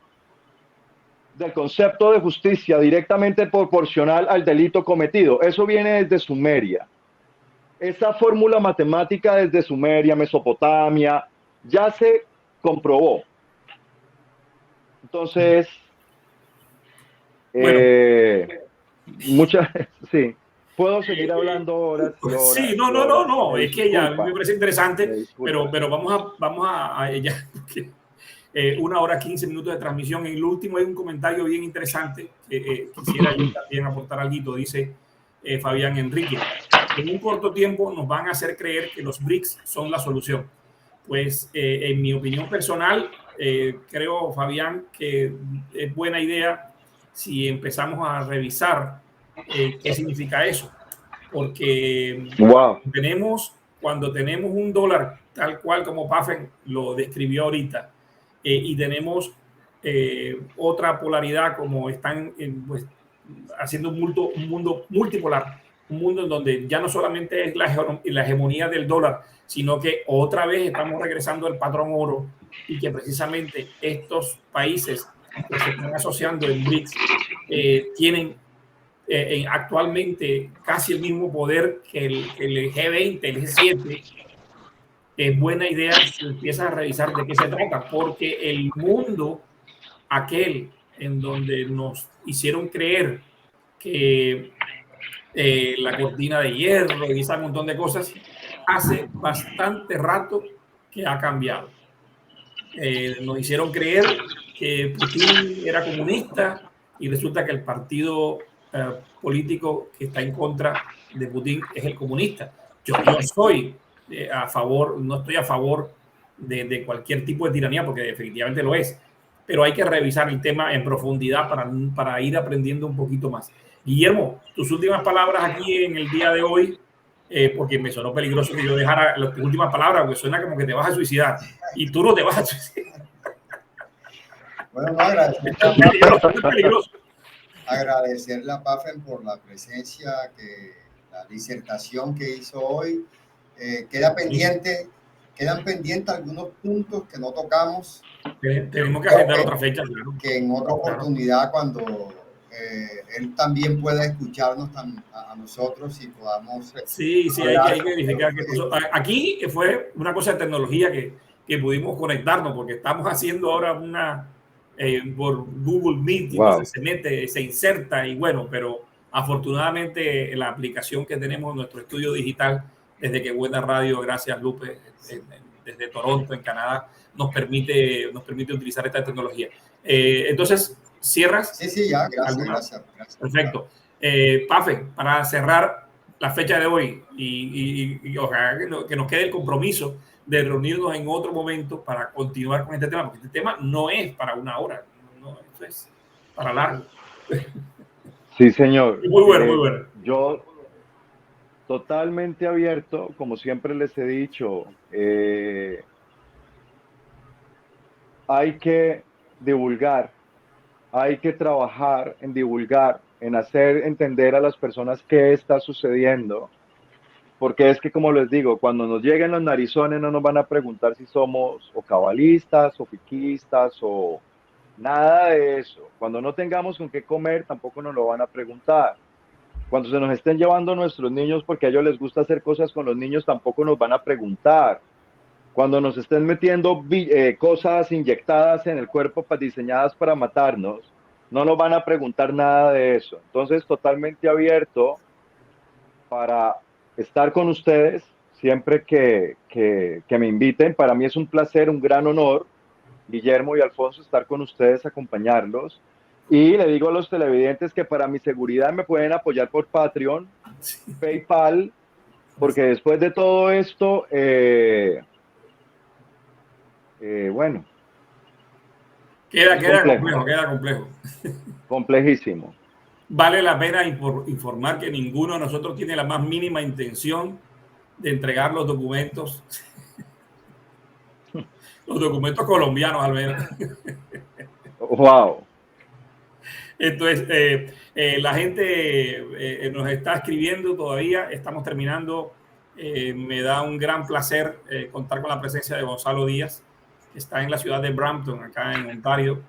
del concepto de justicia directamente proporcional al delito cometido. Eso viene desde Sumeria. Esa fórmula matemática desde Sumeria, Mesopotamia, ya se comprobó. Entonces, sí. Puedo seguir hablando horas y horas. Sí, no. Es que ya me parece interesante, pero vamos a ya. 1 hora 15 minutos de transmisión. En el último hay un comentario bien interesante. Quisiera yo también aportar algo. Dice Fabián Enrique: en un corto tiempo nos van a hacer creer que los BRICS son la solución. Pues en mi opinión personal, creo, Fabián, que es buena idea si empezamos a revisar qué significa eso. Porque cuando tenemos un dólar tal cual como Pafen lo describió ahorita, y tenemos otra polaridad como están pues, haciendo un mundo multipolar, un mundo en donde ya no solamente es la hegemonía del dólar, sino que otra vez estamos regresando al patrón oro, y que precisamente estos países que se están asociando en BRICS tienen actualmente casi el mismo poder que el G20, el G7, es buena idea si empiezas a revisar de qué se trata, porque el mundo aquel en donde nos hicieron creer que la cortina de hierro y ese montón de cosas, hace bastante rato que ha cambiado. Nos hicieron creer que Putin era comunista y resulta que el partido político que está en contra de Putin es el comunista. Yo soy a favor, no estoy a favor de cualquier tipo de tiranía, porque definitivamente lo es, pero hay que revisar el tema en profundidad para ir aprendiendo un poquito más. Guillermo, tus últimas palabras aquí en el día de hoy, porque me sonó peligroso que yo dejara tus últimas palabras, porque suena como que te vas a suicidar, y tú no te vas a suicidar. Bueno, no, agradecerle a Pafen por la presencia, la disertación que hizo hoy. Quedan pendientes algunos puntos que no tocamos. Tenemos que agendar otra fecha, claro. Que en otra oportunidad, cuando él también pueda escucharnos a nosotros y podamos... Sí, hay que verificar que aquí fue una cosa de tecnología que pudimos conectarnos, porque estamos haciendo ahora una por Google Meet, y entonces se mete, se inserta, y bueno, pero afortunadamente la aplicación que tenemos en nuestro estudio digital desde que Buena Radio, gracias Lupe, desde Toronto, en Canadá, nos permite utilizar esta tecnología. Entonces, ¿cierras? Sí, ya, gracias. Perfecto. Pafe, para cerrar la fecha de hoy y ojalá que nos quede el compromiso de reunirnos en otro momento para continuar con este tema, porque este tema no es para una hora, no, esto es para largo. Sí, señor. Muy bueno. Yo totalmente abierto, como siempre les he dicho, hay que divulgar, hay que trabajar en divulgar, en hacer entender a las personas qué está sucediendo, porque es que, como les digo, cuando nos lleguen los narizones no nos van a preguntar si somos o cabalistas o piquistas o nada de eso. Cuando no tengamos con qué comer tampoco nos lo van a preguntar. Cuando se nos estén llevando nuestros niños porque a ellos les gusta hacer cosas con los niños tampoco nos van a preguntar. Cuando nos estén metiendo cosas inyectadas en el cuerpo diseñadas para matarnos, no nos van a preguntar nada de eso. Entonces, totalmente abierto para estar con ustedes siempre que me inviten. Para mí es un placer, un gran honor, Guillermo y Alfonso, estar con ustedes, acompañarlos. Y le digo a los televidentes que para mi seguridad me pueden apoyar por Patreon, PayPal, porque después de todo esto, bueno. Queda complejo. Complejísimo. Vale la pena informar que ninguno de nosotros tiene la más mínima intención de entregar los documentos. Los documentos colombianos, al menos. Wow. Entonces, la gente nos está escribiendo todavía. Estamos terminando. Me da un gran placer contar con la presencia de Gonzalo Díaz, que está en la ciudad de Brampton, acá en Ontario.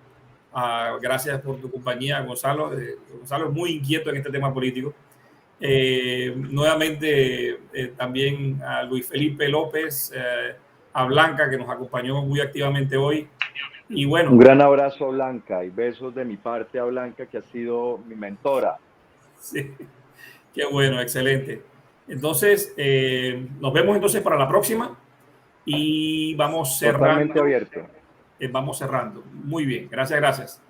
Gracias por tu compañía, Gonzalo. Gonzalo es muy inquieto en este tema político. Nuevamente, también a Luis Felipe López, a Blanca, que nos acompañó muy activamente hoy. Y bueno, un gran abrazo a Blanca y besos de mi parte a Blanca, que ha sido mi mentora. Sí, qué bueno, excelente. Entonces, nos vemos entonces para la próxima y vamos cerrando. Totalmente abierto. Vamos cerrando. Muy bien, gracias.